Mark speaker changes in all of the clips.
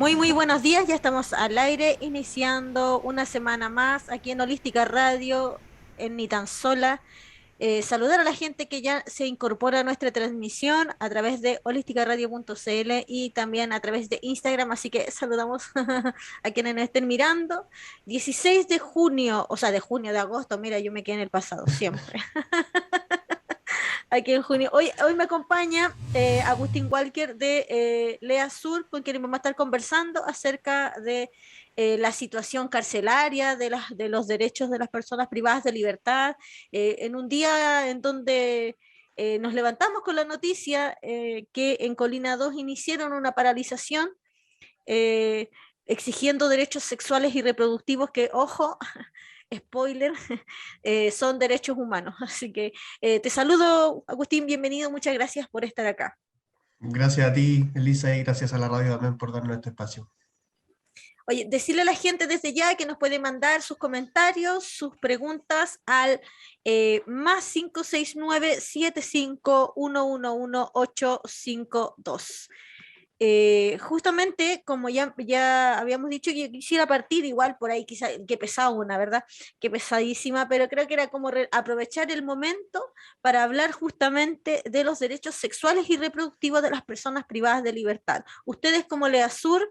Speaker 1: Muy buenos días, ya estamos al aire, iniciando una semana más aquí en Holística Radio, en Ni Tan Sola. Saludar a la gente que ya se incorpora a nuestra transmisión a través de holísticaradio.cl y también a través de Instagram, así que saludamos a quienes nos estén mirando. 16 de junio, o sea, de junio, de agosto, mira, yo me quedé en el pasado, siempre. Aquí en junio. Hoy me acompaña Agustín Walker de Lea Sur, con quien vamos a estar conversando acerca de la situación carcelaria, de los derechos de las personas privadas de libertad, en un día en donde nos levantamos con la noticia que en Colina 2 iniciaron una paralización eh, exigiendo derechos sexuales y reproductivos que, ojo, spoiler, son derechos humanos. Así que te saludo, Agustín, bienvenido, muchas gracias por estar acá.
Speaker 2: Gracias a ti, Elisa, y gracias a la radio también por darnos este espacio.
Speaker 1: Oye, decirle a la gente desde ya que nos puede mandar sus comentarios, sus preguntas al más 569-75-111-852. Justamente, como ya habíamos dicho, yo quisiera partir igual por ahí, quizá, que pesada una, ¿verdad? Que pesadísima, pero creo que era como aprovechar el momento para hablar justamente de los derechos sexuales y reproductivos de las personas privadas de libertad. Ustedes como Leasur,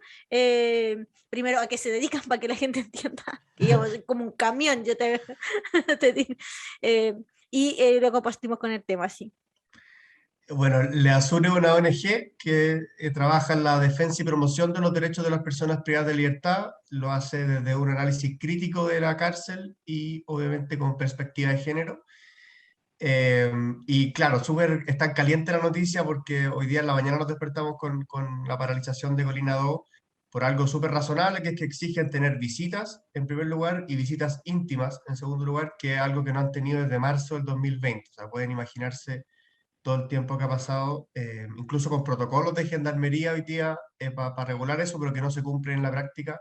Speaker 1: primero, ¿a qué se dedican para que la gente entienda? Que yo como un camión, yo te digo. Eh, luego partimos con el tema, sí.
Speaker 2: Bueno, LEASUR es una ONG que trabaja en la defensa y promoción de los derechos de las personas privadas de libertad. Lo hace desde un análisis crítico de la cárcel y obviamente con perspectiva de género. Y claro, está caliente la noticia porque hoy día en la mañana nos despertamos con la paralización de Colina 2 por algo súper razonable, que es que exigen tener visitas en primer lugar y visitas íntimas en segundo lugar, que es algo que no han tenido desde marzo del 2020. O sea, pueden imaginarse todo el tiempo que ha pasado, incluso con protocolos de gendarmería hoy día para regular eso, pero que no se cumplen en la práctica.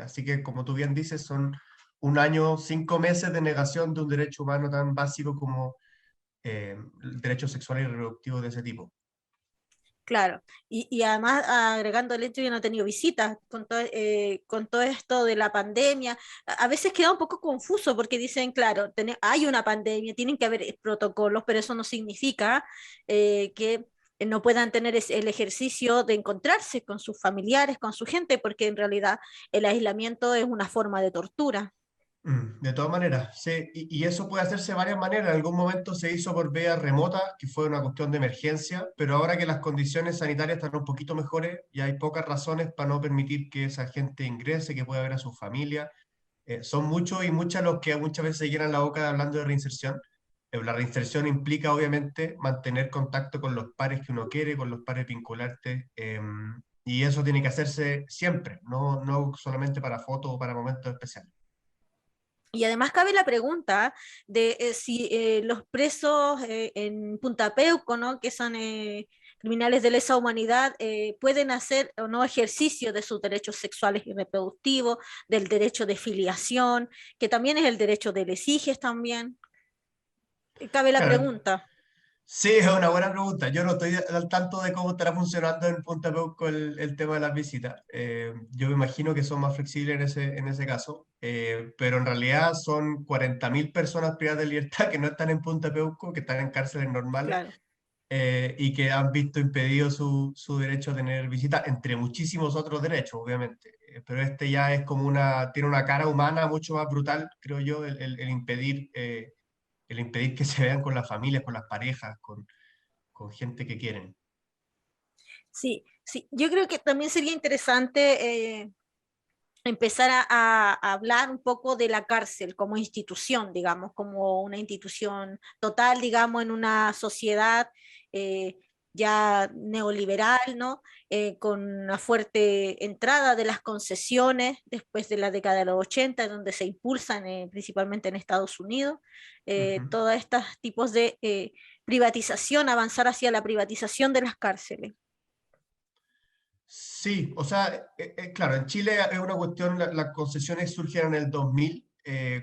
Speaker 2: Así que, como tú bien dices, son un año, 5 meses de negación de un derecho humano tan básico como derechos sexuales y reproductivos de ese tipo.
Speaker 1: Claro, y además agregando el hecho, yo no he tenido visitas con todo esto de la pandemia. A veces queda un poco confuso porque dicen, claro, hay una pandemia, tienen que haber protocolos, pero eso no significa que no puedan tener el ejercicio de encontrarse con sus familiares, con su gente, porque en realidad el aislamiento es una forma de tortura.
Speaker 2: De todas maneras, sí, y eso puede hacerse de varias maneras. En algún momento se hizo por vía remota, que fue una cuestión de emergencia, pero ahora que las condiciones sanitarias están un poquito mejores y hay pocas razones para no permitir que esa gente ingrese, que pueda ver a su familia. Son muchos y muchas los que muchas veces se llenan la boca hablando de reinserción. La reinserción implica obviamente mantener contacto con los pares que uno quiere, con los pares vinculantes, y eso tiene que hacerse siempre, no solamente para fotos o para momentos especiales.
Speaker 1: Y además cabe la pregunta de si los presos en Punta Peuco, ¿no? Que son criminales de lesa humanidad, pueden hacer o no ejercicio de sus derechos sexuales y reproductivos, del derecho de filiación, que también es el derecho de lesiges también. Cabe la
Speaker 2: Claro,
Speaker 1: pregunta.
Speaker 2: sí, es una buena pregunta. Yo no estoy al tanto de cómo estará funcionando en Punta Peuco el tema de las visitas. Yo me imagino que son más flexibles en ese caso, pero en realidad son 40.000 personas privadas de libertad que no están en Punta Peuco, que están en cárceles normales
Speaker 1: Claro.
Speaker 2: y que han visto impedido su derecho a tener visita, entre muchísimos otros derechos, obviamente. Pero este ya es como tiene una cara humana mucho más brutal, creo yo, el impedir que se vean con las familias, con las parejas, con gente que quieren.
Speaker 1: Sí, sí. Yo creo que también sería interesante empezar a hablar un poco de la cárcel como institución, digamos, como una institución total, digamos, en una sociedad eh, ya neoliberal, ¿no? Con una fuerte entrada de las concesiones después de la década de los 80, donde se impulsan principalmente en Estados Unidos,
Speaker 2: Ujú.
Speaker 1: todos estos tipos de privatización, avanzar hacia la privatización de las cárceles.
Speaker 2: Sí, o sea, claro, en Chile es una cuestión, las concesiones surgieron en el 2000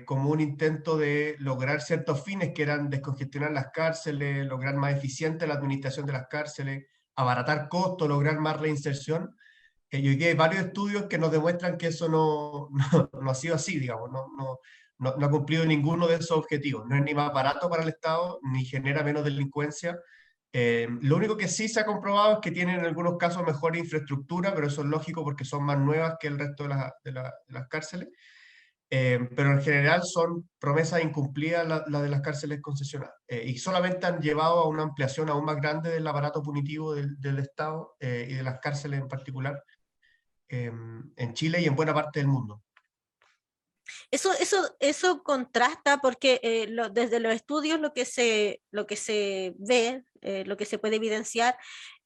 Speaker 2: como un intento de lograr ciertos fines que eran descongestionar las cárceles, lograr más eficiente la administración de las cárceles, abaratar costos, lograr más reinserción. Y hoy día hay varios estudios que nos demuestran que eso no ha sido así, digamos, no ha cumplido ninguno de esos objetivos. No es ni más barato para el Estado, ni genera menos delincuencia. Lo único que sí se ha comprobado es que tienen en algunos casos mejor infraestructura, pero eso es lógico porque son más nuevas que el resto de las cárceles. Pero en general son promesas incumplidas la de las cárceles concesionadas, y solamente han llevado a una ampliación aún más grande del aparato punitivo del Estado, y de las cárceles en particular, en Chile y en buena parte del mundo.
Speaker 1: Eso contrasta porque desde los estudios lo que se ve, lo que se puede evidenciar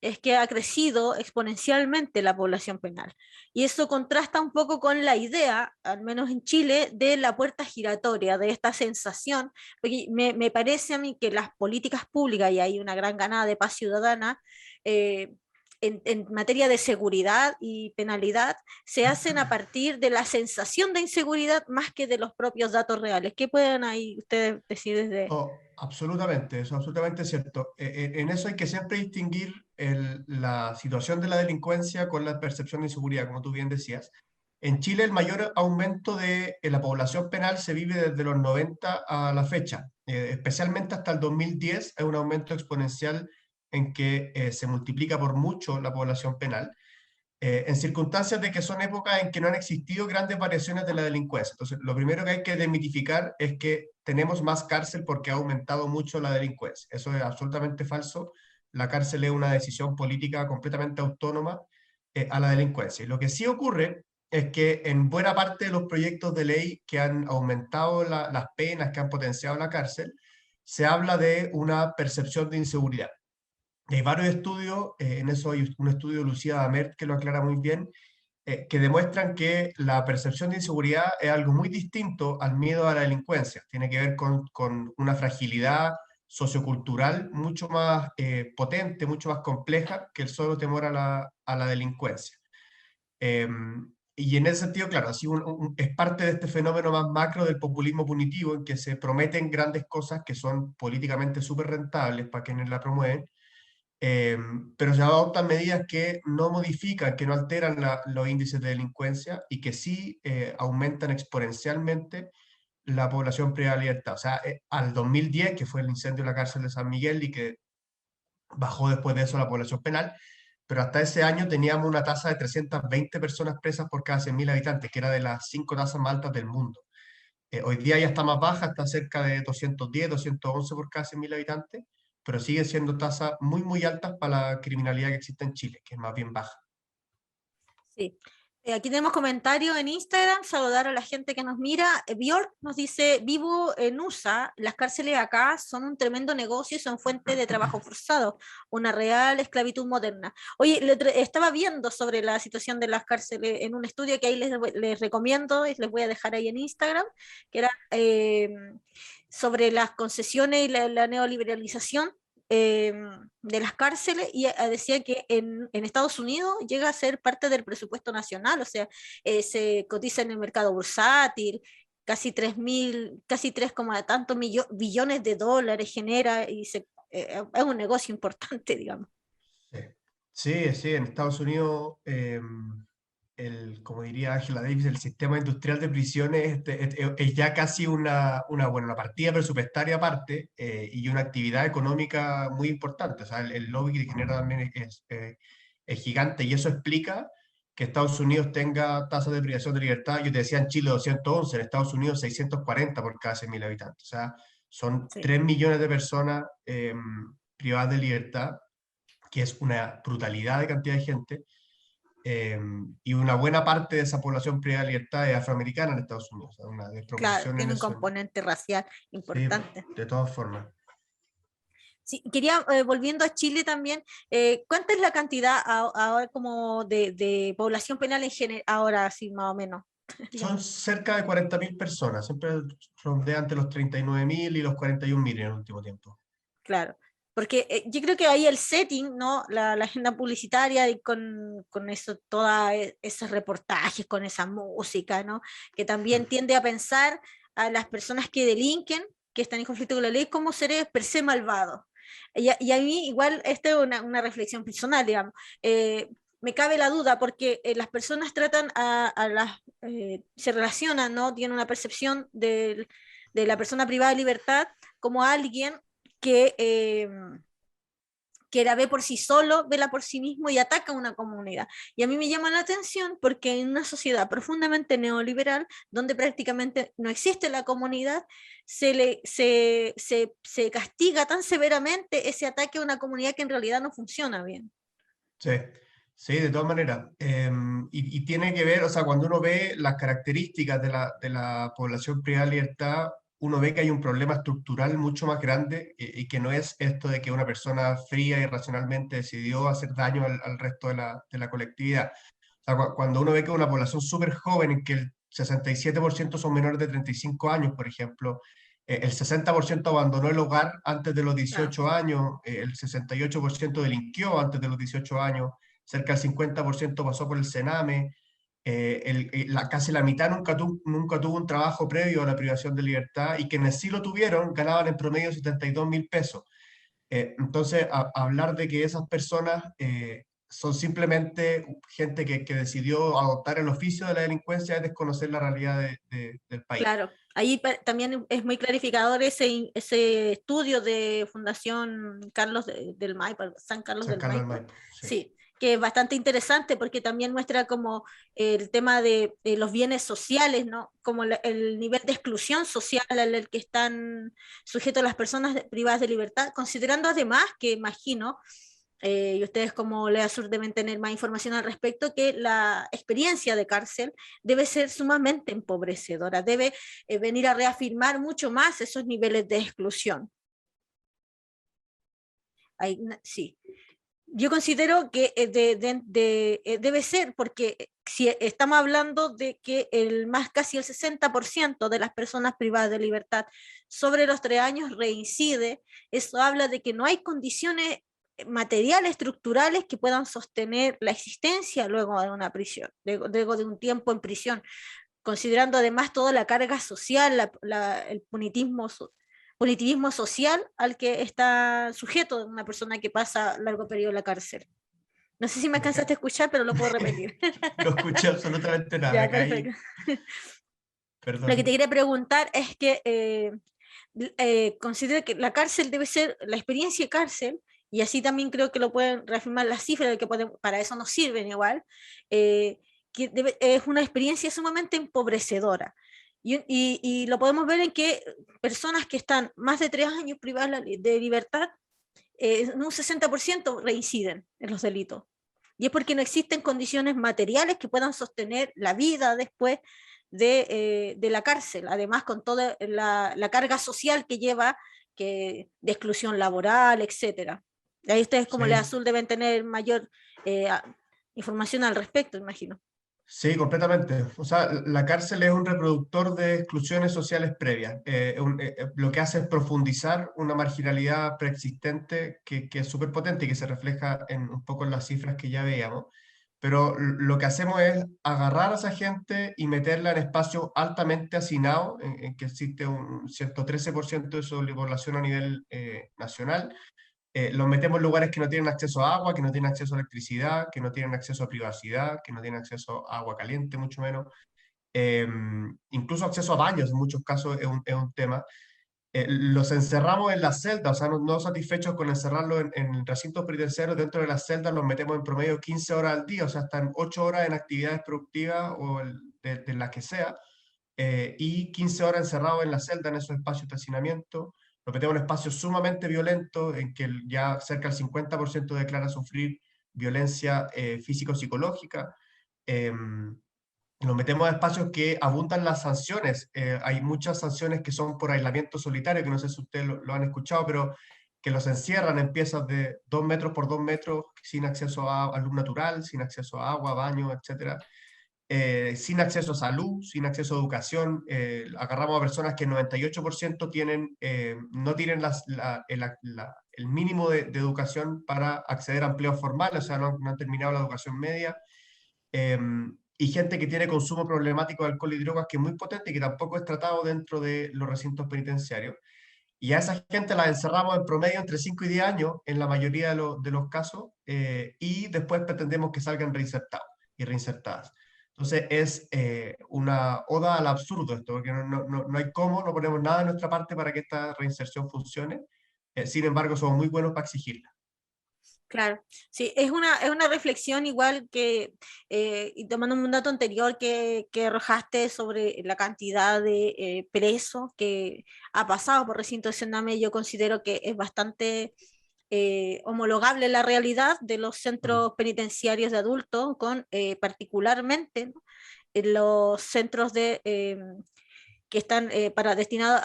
Speaker 1: es que ha crecido exponencialmente la población penal. Y eso contrasta un poco con la idea, al menos en Chile, de la puerta giratoria, de esta sensación, porque me parece a mí que las políticas públicas, y hay una gran ganada de paz ciudadana, en materia de seguridad y penalidad, se hacen a partir de la sensación de inseguridad más que de los propios datos reales. ¿Qué pueden ahí ustedes decir desde?
Speaker 2: Oh, absolutamente, eso es absolutamente cierto. En eso hay que siempre distinguir la situación de la delincuencia con la percepción de inseguridad, como tú bien decías. En Chile el mayor aumento de la población penal se vive desde los 90 a la fecha. Especialmente hasta el 2010 hay un aumento exponencial en que se multiplica por mucho la población penal, en circunstancias de que son épocas en que no han existido grandes variaciones de la delincuencia. Entonces, lo primero que hay que desmitificar es que tenemos más cárcel porque ha aumentado mucho la delincuencia. Eso es absolutamente falso. La cárcel es una decisión política completamente autónoma, a la delincuencia. Y lo que sí ocurre es que en buena parte de los proyectos de ley que han aumentado las penas, que han potenciado la cárcel, se habla de una percepción de inseguridad. Hay varios estudios, en eso hay un estudio de Lucía Damert que lo aclara muy bien, que demuestran que la percepción de inseguridad es algo muy distinto al miedo a la delincuencia. Tiene que ver con una fragilidad sociocultural mucho más potente, mucho más compleja que el solo temor a la delincuencia. Eh, y en ese sentido, claro, así es parte de este fenómeno más macro del populismo punitivo, en que se prometen grandes cosas que son políticamente súper rentables para quienes la promueven, eh, pero se adoptan medidas que no modifican, que no alteran los índices de delincuencia y que sí aumentan exponencialmente la población privada de libertad. O sea, al 2010, que fue el incendio de la cárcel de San Miguel y que bajó después de eso la población penal, pero hasta ese año teníamos una tasa de 320 personas presas por cada 100.000 habitantes, que era de las 5 tasas más altas del mundo. Hoy día ya está más baja, está cerca de 210, 211 por cada 100.000 habitantes, pero siguen siendo tasas muy, muy altas para la criminalidad que existe en Chile, que es más bien baja.
Speaker 1: Sí. Aquí tenemos comentarios en Instagram, saludar a la gente que nos mira. Bjork nos dice, vivo en USA, las cárceles acá son un tremendo negocio y son fuente de trabajo forzado, una real esclavitud moderna. Oye, estaba viendo sobre la situación de las cárceles en un estudio que ahí les recomiendo y les voy a dejar ahí en Instagram, que era sobre las concesiones y la neoliberalización eh, de las cárceles, y decía que en Estados Unidos llega a ser parte del presupuesto nacional, o sea, se cotiza en el mercado bursátil, casi 3.000, casi 3, tantos billones de dólares genera, y es un negocio importante, digamos.
Speaker 2: Sí, sí, sí, en Estados Unidos, como diría Angela Davis, el sistema industrial de prisiones es ya casi bueno, una partida presupuestaria aparte, y una actividad económica muy importante. O sea, el lobby que genera también es gigante, y eso explica que Estados Unidos tenga tasas de privación de libertad. Yo te decía en Chile 211, en Estados Unidos 640 por cada 100.000 habitantes. O sea, son
Speaker 1: Sí.
Speaker 2: 3 millones de personas privadas de libertad, que es una brutalidad de cantidad de gente, y una buena parte de esa población privada de libertad es afroamericana en Estados Unidos, o sea, una
Speaker 1: Claro,
Speaker 2: desproporción en
Speaker 1: tiene un
Speaker 2: eso.
Speaker 1: componente racial
Speaker 2: Sí,
Speaker 1: importante.
Speaker 2: de todas formas.
Speaker 1: Sí, quería, volviendo a Chile también, ¿cuánta es la cantidad ahora como de población penal en general, ahora sí, más o menos?
Speaker 2: Son
Speaker 1: Digamos.
Speaker 2: cerca de 40.000 personas, siempre rondean entre los 39.000 y los 41.000 en el último tiempo.
Speaker 1: Claro, porque yo creo que ahí el setting, ¿no? La agenda publicitaria y con eso, todos esos reportajes, con esa música, ¿no? Que también tiende a pensar a las personas que delinquen, que están en conflicto con la ley, como seres per se malvados. Y a mí igual, esta es una reflexión personal, digamos. me cabe la duda, porque las personas tratan se relacionan, ¿no? Tienen una percepción de la persona privada de libertad como alguien que, que la ve por sí solo, vela por sí mismo y ataca a una comunidad. Y a mí me llama la atención porque en una sociedad profundamente neoliberal, donde prácticamente no existe la comunidad, se castiga tan severamente ese ataque a una comunidad que en realidad no funciona bien.
Speaker 2: Sí, sí, de todas maneras. Y tiene que ver, o sea, cuando uno ve las características de la población privada de libertad, uno ve que hay un problema estructural mucho más grande y que no es esto de que una persona fría y racionalmente decidió hacer daño al resto de la colectividad. O sea, cuando uno ve que una población súper joven, en que el 67% son menores de 35 años, por ejemplo, el 60% abandonó el hogar antes de los
Speaker 1: Claro.
Speaker 2: 18 años, el 68% delinquió antes de los 18 años, cerca del 50% pasó por el Sename, casi la mitad nunca tuvo un trabajo previo a la privación de libertad y quienes sí lo tuvieron ganaban en promedio 72.000 pesos. Entonces, hablar de que esas personas son simplemente gente que decidió adoptar el oficio de la delincuencia es desconocer la realidad del país.
Speaker 1: Claro, ahí también es muy clarificador ese estudio de Fundación del Maipo, San Carlos
Speaker 2: San
Speaker 1: del
Speaker 2: Carlos del
Speaker 1: Maipo,
Speaker 2: Maipo, sí.
Speaker 1: sí, que es bastante interesante porque también muestra como el tema de los bienes sociales, ¿no? Como el nivel de exclusión social al que están sujetos las personas privadas de libertad, considerando además que imagino y ustedes como Lea Sur deben tener más información al respecto, que la experiencia de cárcel debe ser sumamente empobrecedora, debe venir a reafirmar mucho más esos niveles de exclusión. Ahí, sí. Yo considero que debe ser, porque si estamos hablando de que casi el 60% de las personas privadas de libertad sobre los 3 años reincide, eso habla de que no hay condiciones materiales, estructurales que puedan sostener la existencia luego de una prisión, luego de un tiempo en prisión, considerando además toda la carga social, el punitivismo social al que está sujeto una persona que pasa largo periodo en la cárcel. No sé si me
Speaker 2: Deja-
Speaker 1: alcanzaste a escuchar, pero lo puedo repetir.
Speaker 2: No escuché absolutamente nada,
Speaker 1: Ya,
Speaker 2: me caí,
Speaker 1: perfecto. Lo que te
Speaker 2: perdón.
Speaker 1: quería preguntar es que considero que la cárcel debe ser la experiencia de cárcel, y así también creo que lo pueden reafirmar las cifras, de que para eso nos sirven igual, que es una experiencia sumamente empobrecedora. Y lo podemos ver en que personas que están más de 3 años privadas de libertad, en un 60% reinciden en los delitos. Y es porque no existen condiciones materiales que puedan sostener la vida después de la cárcel, además con toda la carga social que lleva, de exclusión laboral, etcétera. Ahí ustedes como Lea
Speaker 2: Sí,
Speaker 1: Azul deben tener mayor eh, información al respecto, imagino.
Speaker 2: sí, completamente. O sea, la cárcel es un reproductor de exclusiones sociales previas. Lo que hace es profundizar una marginalidad preexistente que es súper potente y que se refleja un poco en las cifras que ya veíamos. Pero lo que hacemos es agarrar a esa gente y meterla en espacios altamente hacinados, en que existe un cierto 13% de sobrepoblación a nivel nacional. Los metemos en lugares que no tienen acceso a agua, que no tienen acceso a electricidad, que no tienen acceso a privacidad, que no tienen acceso a agua caliente, mucho menos. Eh, Incluso acceso a baños, en muchos casos es un tema. Los encerramos en las celdas, o sea, no satisfechos con encerrarlos en recintos penitenciarios, dentro de las celdas los metemos en promedio 15 horas al día, o sea, están 8 horas en actividades productivas o de las que sea, y 15 horas encerrados en la celda, en esos espacios de hacinamiento. Lo metemos en espacios sumamente violentos, en que ya cerca del 50% declara sufrir violencia físico-psicológica. Nos metemos a espacios que abundan las sanciones. Hay muchas sanciones que son por aislamiento solitario, que no sé si ustedes lo han escuchado, pero que los encierran en piezas de 2 metros por 2 metros, sin acceso a luz natural, sin acceso a agua, baño, etcétera, sin acceso a salud, sin acceso a educación. Agarramos a personas que el 98% no tienen el mínimo de educación para acceder a empleos formales, o sea, no han terminado la educación media. eh, y gente que tiene consumo problemático de alcohol y drogas, que es muy potente y que tampoco es tratado dentro de los recintos penitenciarios. Y a esa gente la encerramos en promedio entre 5 y 10 años en la mayoría de los casos, y después pretendemos que salgan reinsertados y reinsertadas. Entonces es una oda al absurdo esto, porque no hay cómo, no ponemos nada de nuestra parte para que esta reinserción funcione. Sin embargo, somos muy buenos para exigirla.
Speaker 1: Claro, sí, es una reflexión igual que, y tomando un dato anterior que arrojaste sobre la cantidad de presos que ha pasado por recinto de Sename, yo considero que es bastante homologable la realidad de los
Speaker 2: Mm.
Speaker 1: centros penitenciarios de adultos, con particularmente, ¿no?, en los centros que están para destinados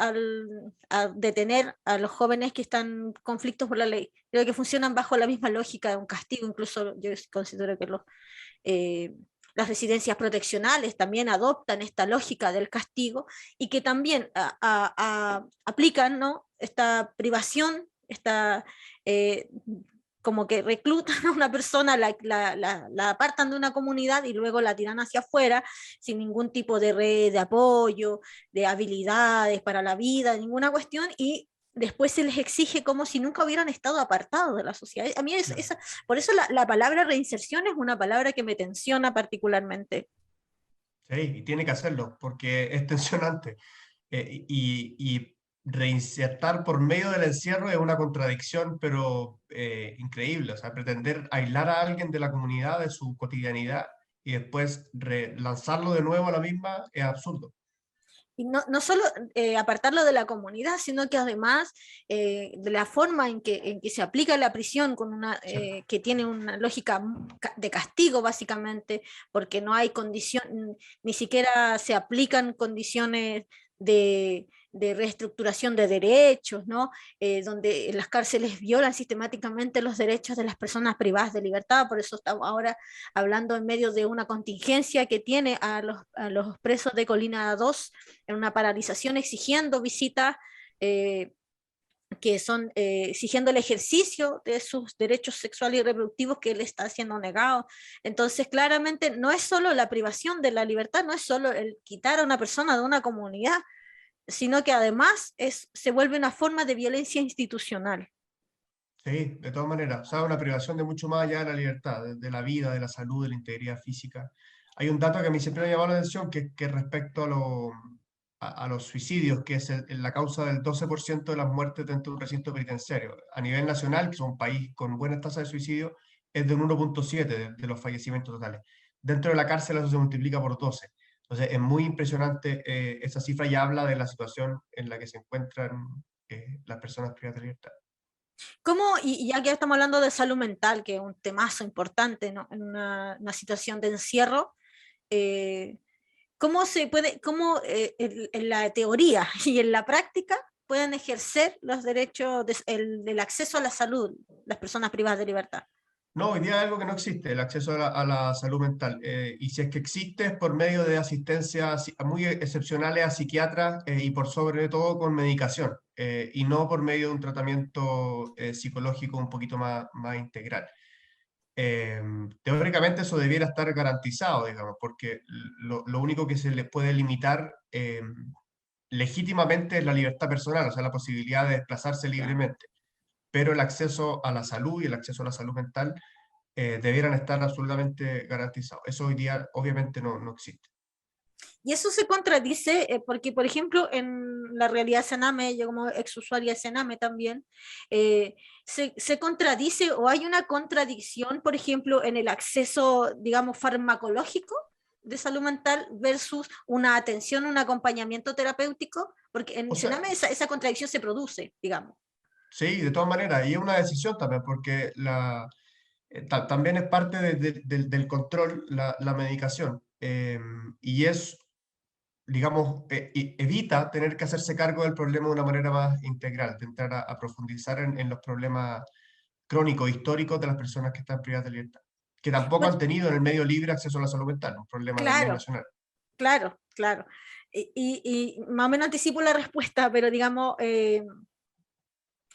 Speaker 1: a detener a los jóvenes que están en conflictos por la ley. Creo que funcionan bajo la misma lógica de un castigo, incluso yo considero que eh, las residencias proteccionales también adoptan esta lógica del castigo y que también aplican, ¿no?, esta privación, esta como que reclutan a una persona, la apartan de una comunidad y luego la tiran hacia afuera sin ningún tipo de red de apoyo, de habilidades para la vida, ninguna cuestión, y después se les exige como si nunca hubieran estado apartados de la sociedad. A mí
Speaker 2: Claro.
Speaker 1: por eso la palabra reinserción es una palabra que me tensiona particularmente.
Speaker 2: Sí, y tiene que hacerlo, porque es tensionante. Y reinsertar por medio del encierro es una contradicción, pero increíble. O sea, pretender aislar a alguien de la comunidad, de su cotidianidad, y después lanzarlo de nuevo a la misma es absurdo.
Speaker 1: Y no solo apartarlo de la comunidad, sino que además de la forma en que se aplica la prisión, con
Speaker 2: ¿Cierto?
Speaker 1: que tiene una lógica de castigo básicamente, porque no hay condición, ni siquiera se aplican condiciones de reestructuración de derechos, ¿no? Donde las cárceles violan sistemáticamente los derechos de las personas privadas de libertad. Por eso estamos ahora hablando en medio de una contingencia que tiene a los presos de Colina 2 en una paralización exigiendo visitas, que son exigiendo el ejercicio de sus derechos sexuales y reproductivos que le está siendo negado. Entonces, claramente, no es solo la privación de la libertad, no es solo el quitar a una persona de una comunidad, sino que además se vuelve una forma de violencia institucional.
Speaker 2: Sí, de todas maneras. O sea, una privación de mucho más allá de la libertad, de la vida, de la salud, de la integridad física. Hay un dato que a mí siempre me ha llamado la atención, que respecto a los suicidios, que es la causa del 12% de las muertes dentro de un recinto penitenciario. A nivel nacional, que es un país con buenas tasas de suicidio, es de un 1,7 de los fallecimientos totales. Dentro de la cárcel eso se multiplica por 12. Entonces, es muy impresionante esa cifra, y habla de la situación en la que se encuentran las personas privadas de libertad.
Speaker 1: ¿Cómo, y ya que estamos hablando de salud mental, que es un temazo importante, ¿no?, en una situación de encierro, eh, ¿cómo se puede, cómo en la teoría y en la práctica pueden ejercer los derechos del acceso a la salud las personas privadas de libertad?
Speaker 2: No, hoy día es algo que no existe, el acceso a la salud mental. Y si es que existe, es por medio de asistencias muy excepcionales a psiquiatras, y por sobre todo con medicación, y no por medio de un tratamiento psicológico un poquito más integral. Eh, Teóricamente eso debiera estar garantizado, digamos, porque lo único que se le puede limitar legítimamente es la libertad personal, o sea, la posibilidad de desplazarse
Speaker 1: Claro.
Speaker 2: libremente. Pero el acceso a la salud y el acceso a la salud mental debieran estar absolutamente garantizados. Eso hoy día obviamente no existe.
Speaker 1: Y eso se contradice porque, por ejemplo, en la realidad Sename, yo como exusuaria de Sename también, se contradice o hay una contradicción, por ejemplo, en el acceso, digamos, farmacológico de salud mental versus una atención, un acompañamiento terapéutico, porque en
Speaker 2: O sea,
Speaker 1: Sename esa contradicción se produce, digamos.
Speaker 2: sí, de todas maneras, y es una decisión también, porque también es parte del control la medicación, y es, digamos, evita tener que hacerse cargo del problema de una manera más integral, de entrar a profundizar en los problemas crónicos, históricos de las personas que están privadas de libertad, que tampoco
Speaker 1: Bueno,
Speaker 2: han tenido en el medio libre acceso a la salud mental, un problema también
Speaker 1: claro,
Speaker 2: nacional.
Speaker 1: claro, claro. Y más o menos anticipo la respuesta, pero digamos,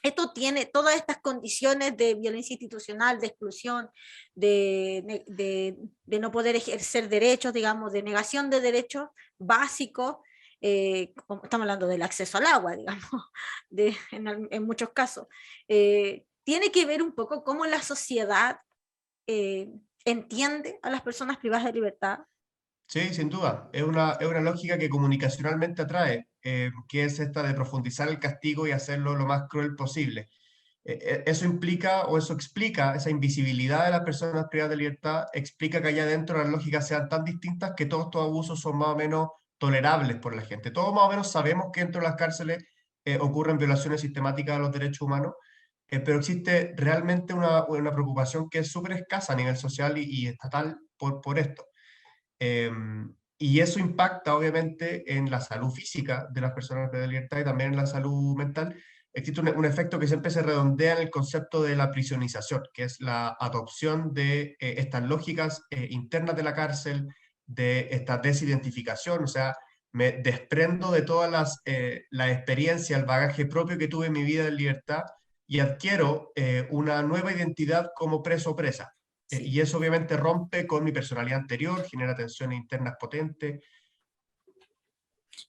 Speaker 1: esto tiene todas estas condiciones de violencia institucional, de exclusión, de no poder ejercer derechos, digamos, de negación de derechos básicos, estamos hablando del acceso al agua, digamos, en muchos casos, tiene que ver un poco cómo la sociedad entiende a las personas privadas de libertad.
Speaker 2: Sí, sin duda. Es una lógica que comunicacionalmente atrae, que es esta de profundizar el castigo y hacerlo lo más cruel posible. Eso implica o eso explica, esa invisibilidad de las personas privadas de libertad, explica que allá adentro las lógicas sean tan distintas que todos estos abusos son más o menos tolerables por la gente. Todos más o menos sabemos que dentro de las cárceles ocurren violaciones sistemáticas de los derechos humanos, pero existe realmente una preocupación que es súper escasa a nivel social y estatal por esto. Y eso impacta obviamente en la salud física de las personas de libertad y también en la salud mental. Existe un efecto que siempre se redondea en el concepto de la prisionización, que es la adopción de estas lógicas internas de la cárcel, de esta desidentificación, o sea, me desprendo de todas la experiencia, el bagaje propio que tuve en mi vida en libertad y adquiero una nueva identidad como preso o presa.
Speaker 1: Sí.
Speaker 2: Y eso obviamente rompe con mi personalidad anterior, genera tensiones internas potentes.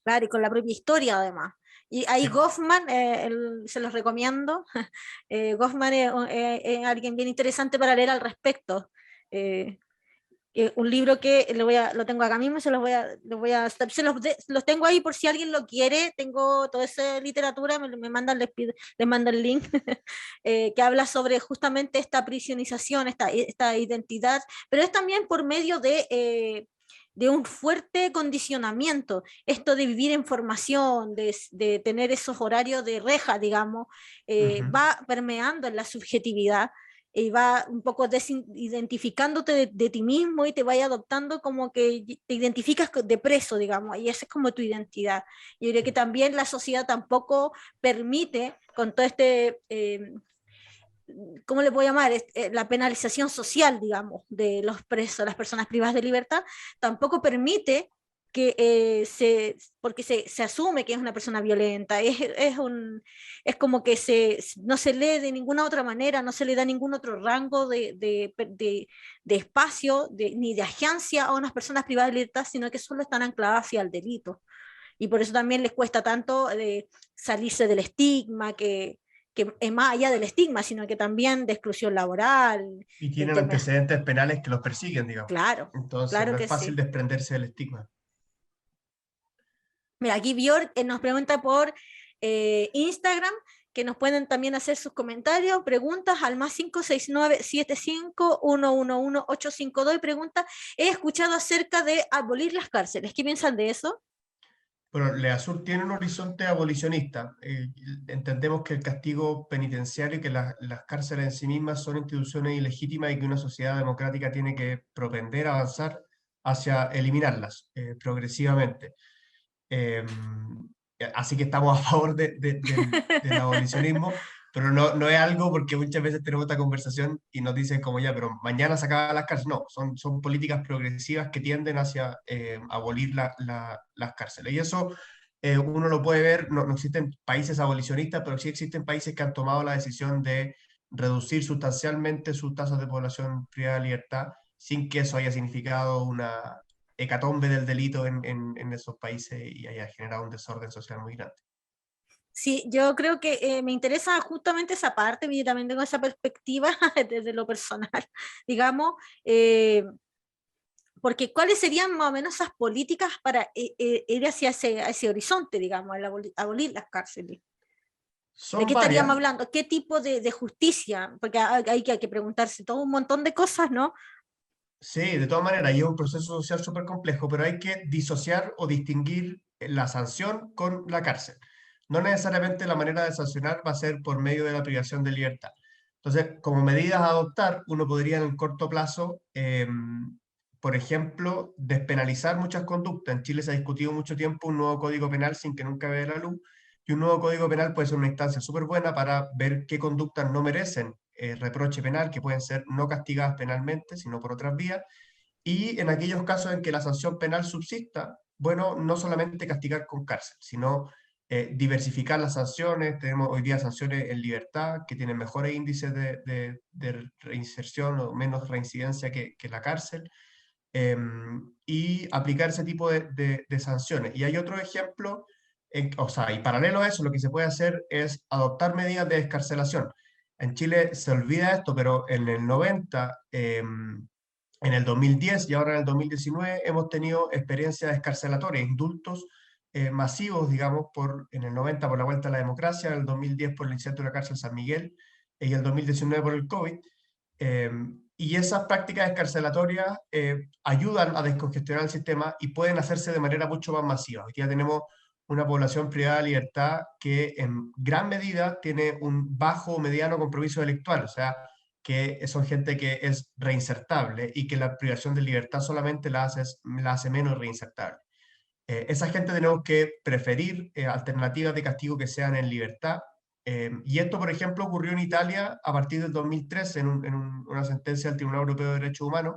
Speaker 1: Claro, y con la propia historia además. Y ahí
Speaker 2: Sí,
Speaker 1: Goffman, se los recomiendo, Goffman es alguien bien interesante para leer al respecto. Eh, un libro que lo tengo acá mismo, los tengo ahí por si alguien lo quiere, tengo toda esa literatura, me mandan, les mando el link, que habla sobre justamente esta prisionización, esta identidad, pero es también por medio de un fuerte condicionamiento, esto de vivir en formación, de tener esos horarios de reja, digamos,
Speaker 2: ujú.
Speaker 1: va permeando en la subjetividad y va un poco desidentificándote de ti mismo y te vaya adoptando como que te identificas de preso, digamos, y esa es como tu identidad. Yo creo que también la sociedad tampoco permite, con todo ¿cómo le puedo llamar? La penalización social, digamos, de los presos, las personas privadas de libertad, tampoco permite que porque se asume que es una persona violenta, es como que no se lee de ninguna otra manera, no se le da ningún otro rango de espacio, ni de agencia a unas personas privadas de libertad, sino que solo están ancladas hacia el delito. Y por eso también les cuesta tanto salirse del estigma, que es más allá del estigma, sino que también de exclusión laboral,
Speaker 2: Y tienen antecedentes penales que los persiguen, digamos.
Speaker 1: claro,
Speaker 2: Entonces
Speaker 1: claro
Speaker 2: no es
Speaker 1: que
Speaker 2: fácil
Speaker 1: sí.
Speaker 2: desprenderse del estigma.
Speaker 1: Mira, aquí Bjork nos pregunta por Instagram, que nos pueden también hacer sus comentarios, preguntas al más 569-75-111-852 y pregunta, he escuchado acerca de abolir las cárceles. ¿Qué piensan de eso?
Speaker 2: Pero Leasur tiene un horizonte abolicionista. Entendemos que el castigo penitenciario y que las cárceles en sí mismas son instituciones ilegítimas y que una sociedad democrática tiene que propender a avanzar hacia eliminarlas progresivamente. Eh, Así que estamos a favor del abolicionismo, pero no es algo porque muchas veces tenemos esta conversación y nos dicen como ya, pero mañana se acaban las cárceles. No, son políticas progresivas que tienden hacia abolir las cárceles. Y eso uno lo puede ver, no existen países abolicionistas, pero sí existen países que han tomado la decisión de reducir sustancialmente sus tasas de población privada de libertad sin que eso haya significado una hecatombe del delito en esos países y haya generado un desorden social muy grande.
Speaker 1: Sí, yo creo que me interesa justamente esa parte, yo también tengo esa perspectiva desde lo personal, digamos, porque cuáles serían más o menos esas políticas para ir hacia ese horizonte, digamos, al abolir las cárceles. ¿De
Speaker 2: Son
Speaker 1: qué estaríamos
Speaker 2: varias,
Speaker 1: hablando? ¿Qué tipo de justicia? Porque hay que preguntarse todo un montón de cosas, ¿no?
Speaker 2: sí, de todas maneras, y es un proceso social súper complejo, pero hay que disociar o distinguir la sanción con la cárcel. No necesariamente la manera de sancionar va a ser por medio de la privación de libertad. Entonces, como medidas a adoptar, uno podría en el corto plazo, por ejemplo, despenalizar muchas conductas. En Chile se ha discutido mucho tiempo un nuevo código penal sin que nunca vea la luz, y un nuevo código penal puede ser una instancia súper buena para ver qué conductas no merecen reproche penal, que pueden ser no castigadas penalmente, sino por otras vías, y en aquellos casos en que la sanción penal subsista, bueno, no solamente castigar con cárcel, sino diversificar las sanciones. Tenemos hoy día sanciones en libertad que tienen mejores índices de reinserción o menos reincidencia que la cárcel. y aplicar ese tipo de sanciones. Y hay otro ejemplo, o sea, y paralelo a eso, lo que se puede hacer es adoptar medidas de excarcelación. En Chile se olvida esto, pero en el 90, en el 2010 y ahora en el 2019 hemos tenido experiencias escarcelatorias, indultos masivos, digamos, en el 90 por la vuelta a la democracia, en el 2010 por el incendio de la cárcel San Miguel y el 2019 por el COVID. Y esas prácticas escarcelatorias ayudan a descongestionar el sistema y pueden hacerse de manera mucho más masiva. Hoy día tenemos una población privada de libertad que en gran medida tiene un bajo o mediano compromiso electoral, o sea, que son gente que es reinsertable y que la privación de libertad solamente la hace menos reinsertable. Esa gente tenemos que preferir alternativas de castigo que sean en libertad. Y esto, por ejemplo, ocurrió en Italia a partir del 2013 una sentencia del Tribunal Europeo de Derechos Humanos,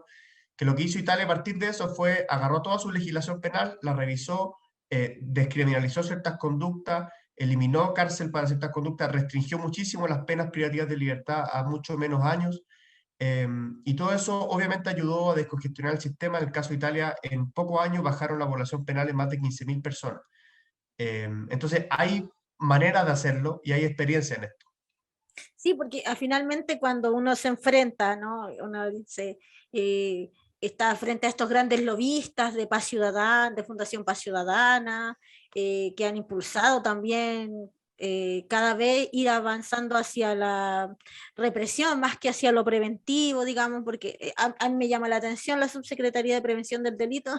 Speaker 2: que lo que hizo Italia a partir de eso fue agarró toda su legislación penal, la revisó, descriminalizó ciertas conductas, eliminó cárcel para ciertas conductas, restringió muchísimo las penas privativas de libertad a mucho menos años. Y todo eso obviamente ayudó a descongestionar el sistema. En el caso de Italia, en pocos años bajaron la población penal en más de 15.000 personas. Entonces hay maneras de hacerlo y hay experiencia en esto.
Speaker 1: Sí, porque finalmente cuando uno se enfrenta, ¿no? Uno dice, está frente a estos grandes lobistas de Paz Ciudadana, de Fundación Paz Ciudadana, que han impulsado también cada vez ir avanzando hacia la represión más que hacia lo preventivo, digamos, porque a mí me llama la atención la Subsecretaría de Prevención del Delito,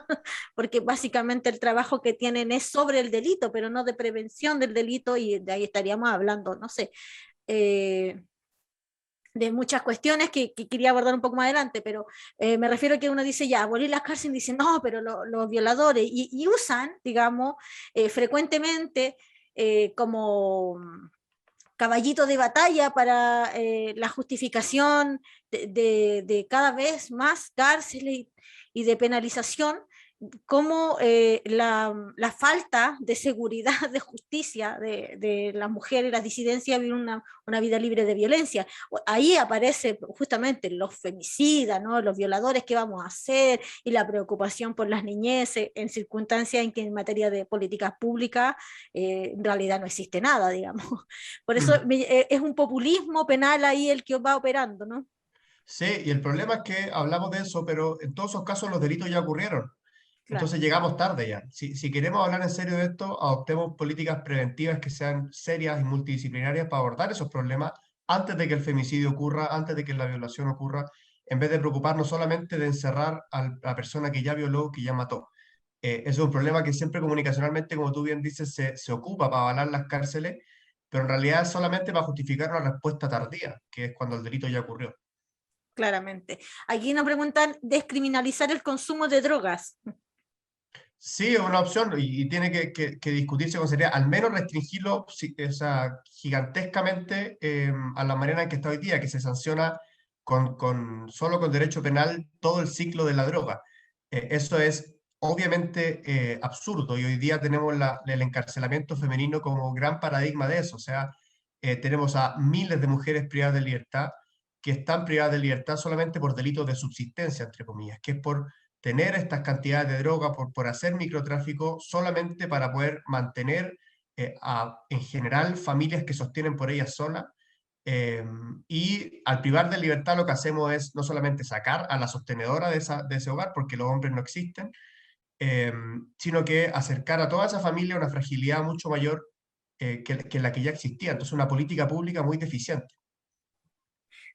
Speaker 1: porque básicamente el trabajo que tienen es sobre el delito, pero no de prevención del delito, y de ahí estaríamos hablando, no sé, eh, de muchas cuestiones que quería abordar un poco más adelante, pero me refiero a que uno dice ya, abolir las cárceles, y dice no, pero los violadores, y usan, digamos, frecuentemente como caballito de batalla para la justificación de cada vez más cárceles y de penalización, cómo la falta de seguridad, de justicia de las mujeres, las disidencias, viven una vida libre de violencia. Ahí aparece justamente los femicidas, ¿no? Los violadores, qué vamos a hacer, y la preocupación por las niñeces en circunstancias en que en materia de políticas públicas en realidad no existe nada, digamos. Por eso
Speaker 2: Mm.
Speaker 1: es un populismo penal ahí el que va operando, ¿no?
Speaker 2: Sí, y el problema es que hablamos de eso, pero en todos esos casos los delitos ya ocurrieron.
Speaker 1: Claro.
Speaker 2: Entonces llegamos tarde ya. Si queremos hablar en serio de esto, adoptemos políticas preventivas que sean serias y multidisciplinarias para abordar esos problemas antes de que el femicidio ocurra, antes de que la violación ocurra, en vez de preocuparnos solamente de encerrar a la persona que ya violó, que ya mató. Eso es un problema que siempre comunicacionalmente, como tú bien dices, se ocupa para avalar las cárceles, pero en realidad es solamente para justificar una respuesta tardía, que es cuando el delito ya ocurrió.
Speaker 1: Claramente. Aquí nos preguntan descriminalizar el consumo de drogas.
Speaker 2: Sí, es una opción y tiene que discutirse con seriedad, al menos restringirlo o sea, gigantescamente a la manera en que está hoy día, que se sanciona solo con derecho penal todo el ciclo de la droga. Eso es obviamente absurdo y hoy día tenemos el encarcelamiento femenino como gran paradigma de eso. O sea, tenemos a miles de mujeres privadas de libertad que están privadas de libertad solamente por delitos de subsistencia, entre comillas, que es por tener estas cantidades de droga, por hacer microtráfico, solamente para poder mantener en general familias que sostienen por ellas solas. Y al privar de libertad lo que hacemos es no solamente sacar a la sostenedora de ese hogar, porque los hombres no existen, eh, sino que acercar a toda esa familia a una fragilidad mucho mayor que la que ya existía. Entonces, una política pública muy deficiente.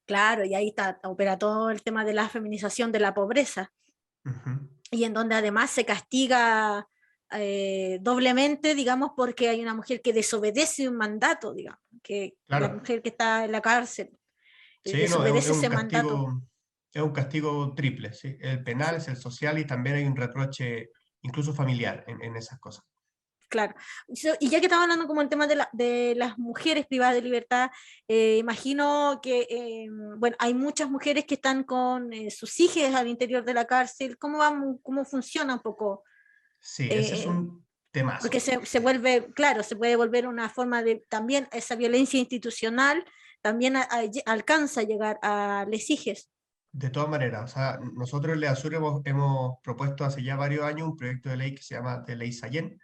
Speaker 1: Claro, y ahí está, opera todo el tema de la feminización de la pobreza,
Speaker 2: Ujú.
Speaker 1: y en donde además se castiga doblemente, digamos, porque hay una mujer que desobedece un mandato, digamos, que la
Speaker 2: Claro.
Speaker 1: mujer que está en la cárcel
Speaker 2: Sí, no,
Speaker 1: desobedece ese mandato.
Speaker 2: es un castigo triple, ¿sí? El penal
Speaker 1: Sí,
Speaker 2: es el social y también hay un reproche incluso familiar en esas cosas.
Speaker 1: claro. Y ya que estamos hablando como el tema de las mujeres privadas de libertad, imagino que, bueno, hay muchas mujeres que están con sus hijas al interior de la cárcel. ¿Cómo funciona un poco?
Speaker 2: Sí, ese es
Speaker 1: Eh,
Speaker 2: un temazo.
Speaker 1: Porque se vuelve, claro, se puede volver una forma de, también esa violencia institucional también alcanza a llegar a les hijes.
Speaker 2: De todas maneras, o sea, nosotros en LEASUR hemos propuesto hace ya varios años un proyecto de ley que se llama de Ley Sayén,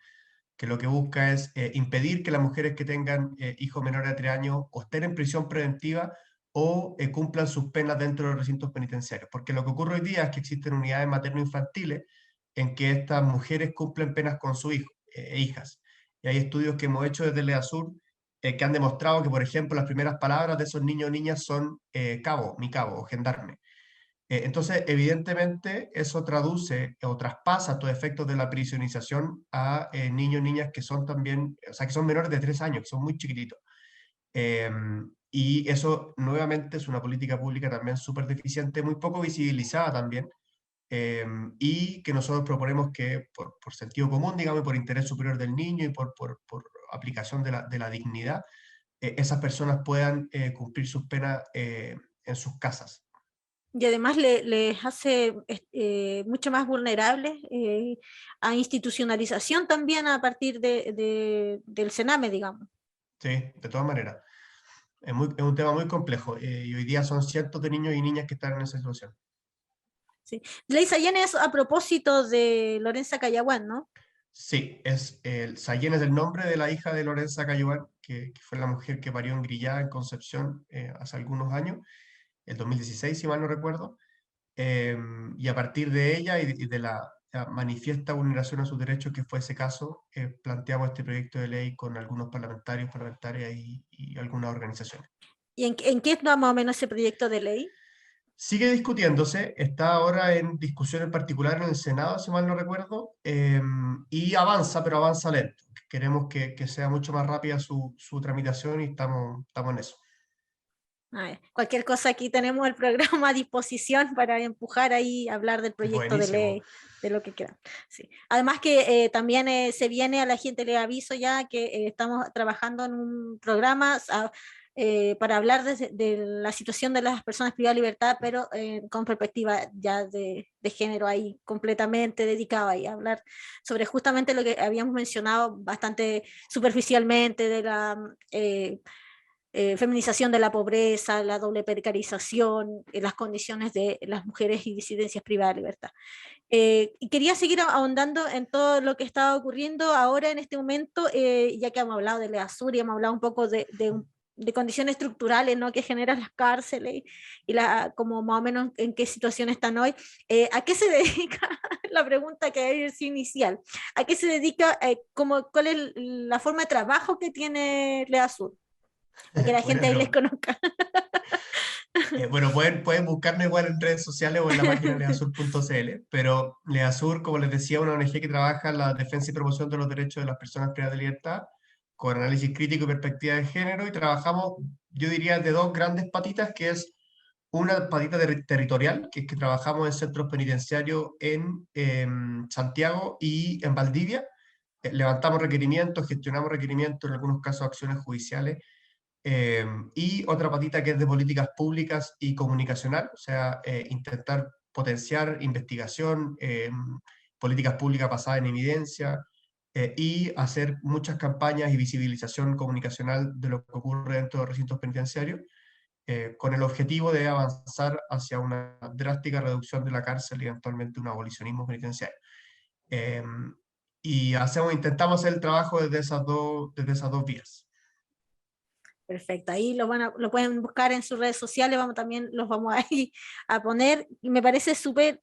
Speaker 2: que lo que busca es impedir que las mujeres que tengan hijos menores de 3 años o estén en prisión preventiva o cumplan sus penas dentro de los recintos penitenciarios. Porque lo que ocurre hoy día es que existen unidades materno-infantiles en que estas mujeres cumplen penas con sus hijos e hijas. Y hay estudios que hemos hecho desde LEASUR que han demostrado que, por ejemplo, las primeras palabras de esos niños o niñas son cabo, mi cabo o gendarme. Entonces, evidentemente, eso traduce o traspasa estos efectos de la prisionización a niños y niñas que son también, o sea, que son menores de 3 años, que son muy chiquititos. Y eso, nuevamente, es una política pública también súper deficiente, muy poco visibilizada también, y que nosotros proponemos que, por sentido común, digamos, y por interés superior del niño y por aplicación de la dignidad, esas personas puedan cumplir sus penas en sus casas.
Speaker 1: Y además les hace mucho más vulnerables a institucionalización también a partir del Sename, digamos.
Speaker 2: Sí, de todas maneras. Es un tema muy complejo y hoy día son cientos de niños y niñas que están en esa situación.
Speaker 1: Sí. Ley Sayén es a propósito de Lorenza Cayaguán, ¿no?
Speaker 2: Sí, Sayén es el nombre de la hija de Lorenza Cayuán, que fue la mujer que parió en Grillá, en Concepción, hace algunos años, el 2016, si mal no recuerdo. Y a partir de ella y de la manifiesta vulneración a sus derechos que fue ese caso, planteamos este proyecto de ley con algunos parlamentarios, parlamentarias y algunas organizaciones.
Speaker 1: ¿Y en qué está más o menos ese proyecto de ley?
Speaker 2: Sigue discutiéndose, está ahora en discusión en particular en el Senado, si mal no recuerdo, y avanza, pero avanza lento. Queremos que sea mucho más rápida su tramitación y estamos en eso.
Speaker 1: A ver, cualquier cosa, aquí tenemos el programa a disposición para empujar ahí, hablar del proyecto de
Speaker 2: Buenísimo.
Speaker 1: ley, de lo que quieran. Sí. Además que también se viene, a la gente le aviso ya que estamos trabajando en un programa para hablar de la situación de las personas privadas de libertad, pero con perspectiva ya de género ahí completamente dedicado ahí a hablar sobre justamente lo que habíamos mencionado bastante superficialmente de la feminización de la pobreza, la doble precarización, las condiciones de las mujeres y disidencias privadas de libertad. Y quería seguir ahondando en todo lo que está ocurriendo ahora en este momento, ya que hemos hablado de LEASUR y hemos hablado un poco de condiciones estructurales, ¿no?, que generan las cárceles y como más o menos en qué situación están hoy. ¿A qué se dedica? La pregunta que es inicial. ¿A qué se dedica? ¿Cuál es la forma de trabajo que tiene LEASUR? Para que la
Speaker 2: Buena
Speaker 1: gente ahí les
Speaker 2: pregunta.
Speaker 1: conozca.
Speaker 2: Bueno, pueden buscarnos igual en redes sociales o en la página leasur.cl, pero Leasur, como les decía, es una ONG que trabaja en la defensa y promoción de los derechos de las personas privadas de libertad, con análisis crítico y perspectiva de género, y trabajamos, yo diría, de dos grandes patitas, que es una patita territorial, que es que trabajamos en centros penitenciarios en Santiago y en Valdivia. Levantamos requerimientos, gestionamos requerimientos, en algunos casos acciones judiciales, y otra patita que es de políticas públicas y comunicacional, o sea, intentar potenciar investigación, políticas públicas basadas en evidencia, y hacer muchas campañas y visibilización comunicacional de lo que ocurre dentro de los recintos penitenciarios, con el objetivo de avanzar hacia una drástica reducción de la cárcel y eventualmente un abolicionismo penitenciario. Y intentamos hacer el trabajo desde esas dos vías.
Speaker 1: Perfecto, ahí lo pueden buscar en sus redes sociales, también los vamos ahí a poner, y me parece súper,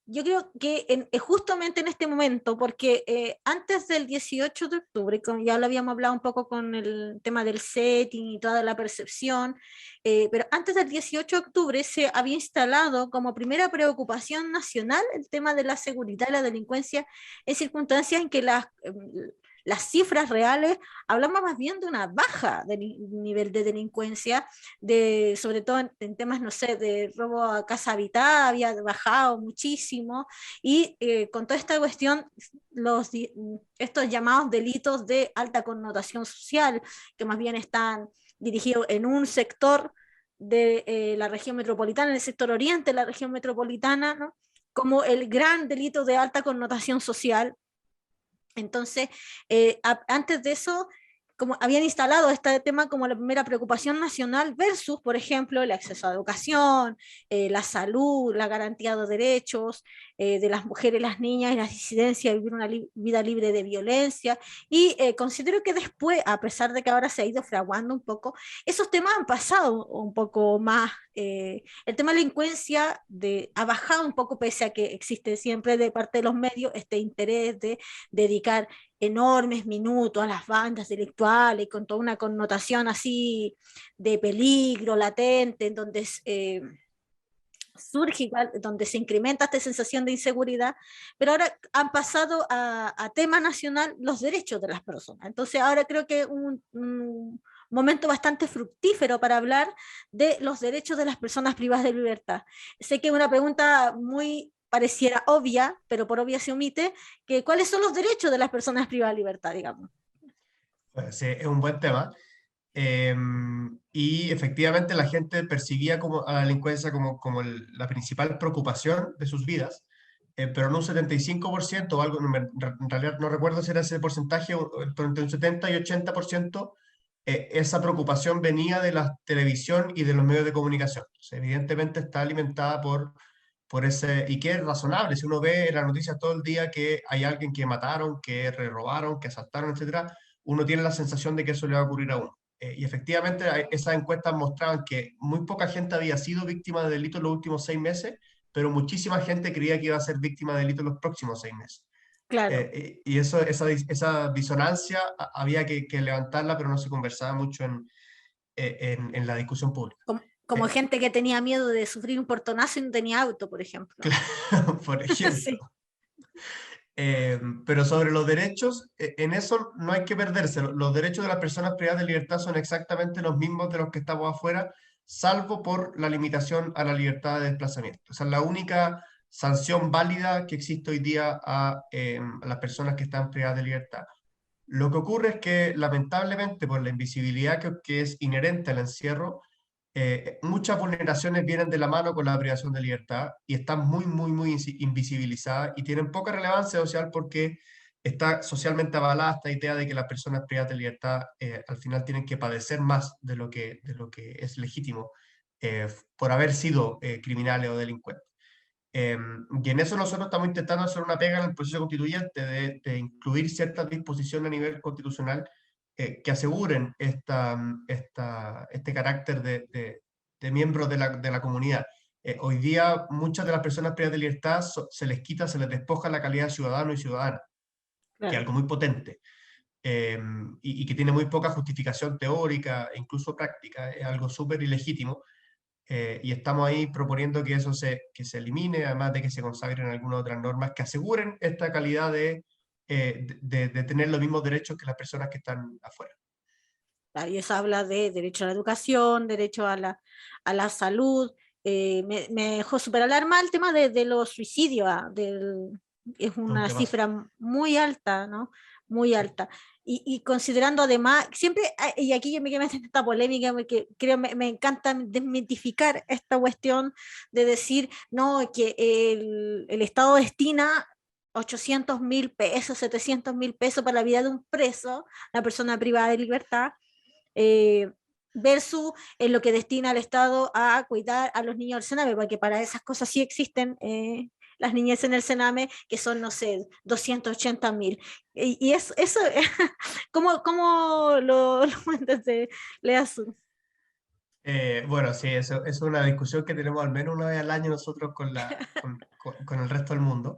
Speaker 1: yo creo que justamente en este momento, porque antes del 18 de octubre, ya lo habíamos hablado un poco con el tema del setting y toda la percepción, pero antes del 18 de octubre se había instalado como primera preocupación nacional el tema de la seguridad y la delincuencia en circunstancias en que las cifras reales, hablamos más bien de una baja del nivel de delincuencia, sobre todo en temas, no sé, de robo a casa habitada, había bajado muchísimo, y con toda esta cuestión, estos llamados delitos de alta connotación social, que más bien están dirigidos en un sector de la región metropolitana, en el sector oriente de la región metropolitana, ¿no?, como el gran delito de alta connotación social. Entonces, antes de eso, como habían instalado este tema como la primera preocupación nacional versus, por ejemplo, el acceso a educación, la salud, la garantía de derechos de las mujeres, las niñas y las disidencias, vivir una vida libre de violencia. Y considero que después, a pesar de que ahora se ha ido fraguando un poco, esos temas han pasado un poco más. El tema de la delincuencia ha bajado un poco, pese a que existe siempre de parte de los medios este interés de dedicar enormes minutos a las bandas delictuales, con toda una connotación así de peligro latente, en donde surge igual, donde se incrementa esta sensación de inseguridad, pero ahora han pasado a tema nacional los derechos de las personas. Entonces ahora creo que un momento bastante fructífero para hablar de los derechos de las personas privadas de libertad. Sé que es una pregunta muy pareciera obvia, pero por obvia se omite, que cuáles son los derechos de las personas privadas de libertad, digamos.
Speaker 2: Bueno, sí, es un buen tema. Y efectivamente la gente percibía como a la delincuencia como la principal preocupación de sus vidas, pero en un 75% o algo, en realidad no recuerdo si era ese porcentaje, entre un 70 y 80%, esa preocupación venía de la televisión y de los medios de comunicación. O sea, evidentemente está alimentada por ese, y que es razonable, si uno ve en las noticias todo el día que hay alguien que mataron, que robaron, que asaltaron, etcétera, uno tiene la sensación de que eso le va a ocurrir a uno. Y efectivamente esas encuestas mostraban que muy poca gente había sido víctima de delitos en los últimos 6 meses, pero muchísima gente creía que iba a ser víctima de delitos en los próximos 6 meses.
Speaker 1: Claro,
Speaker 2: Y esa disonancia había que levantarla, pero no se conversaba mucho en la discusión pública.
Speaker 1: como
Speaker 2: Eh,
Speaker 1: gente que tenía miedo de sufrir un portonazo y no tenía auto, por ejemplo.
Speaker 2: por ejemplo.
Speaker 1: Sí,
Speaker 2: Pero sobre los derechos, en eso no hay que perderse. Los derechos de las personas privadas de libertad son exactamente los mismos de los que estamos afuera, salvo por la limitación a la libertad de desplazamiento. Esa es la única sanción válida que existe hoy día a las personas que están privadas de libertad. Lo que ocurre es que, lamentablemente, por la invisibilidad que es inherente al encierro, muchas vulneraciones vienen de la mano con la privación de libertad y están muy, muy, muy invisibilizadas y tienen poca relevancia social porque está socialmente avalada esta idea de que las personas privadas de libertad al final tienen que padecer más de lo que es legítimo por haber sido criminales o delincuentes. Y en eso nosotros estamos intentando hacer una pega en el proceso constituyente de incluir ciertas disposiciones a nivel constitucional que aseguren este carácter de miembros de la comunidad. Hoy día muchas de las personas privadas de libertad se les quita, se les despoja la calidad de ciudadano y ciudadana, que es
Speaker 1: claro.
Speaker 2: algo muy potente. Y que tiene muy poca justificación teórica e incluso práctica, es algo súper ilegítimo y estamos ahí proponiendo que eso que se elimine, además de que se consagren algunas otras normas que aseguren esta calidad de tener los mismos derechos que las personas que están afuera.
Speaker 1: Y eso habla de derecho a la educación, derecho a la salud. Me dejó súper alarmada el tema de los suicidios. Es
Speaker 2: Es un
Speaker 1: una
Speaker 2: temazo.
Speaker 1: cifra muy alta, ¿no? Muy
Speaker 2: Sí.
Speaker 1: alta. Y considerando además, siempre, y aquí yo me quedé en esta polémica, porque creo me encanta desmitificar esta cuestión de decir, no, que el Estado destina 800.000 pesos, 700.000 pesos para la vida de un preso, una persona privada de libertad, eh, versus en lo que destina el Estado a cuidar a los niños del Sename, porque para esas cosas sí existen las niñez en el Sename, que son, no sé, 280.000. Y eso, ¿cómo lo entonces, Lea Su?
Speaker 2: Bueno, sí, eso es una discusión que tenemos al menos una vez al año nosotros con el resto del mundo.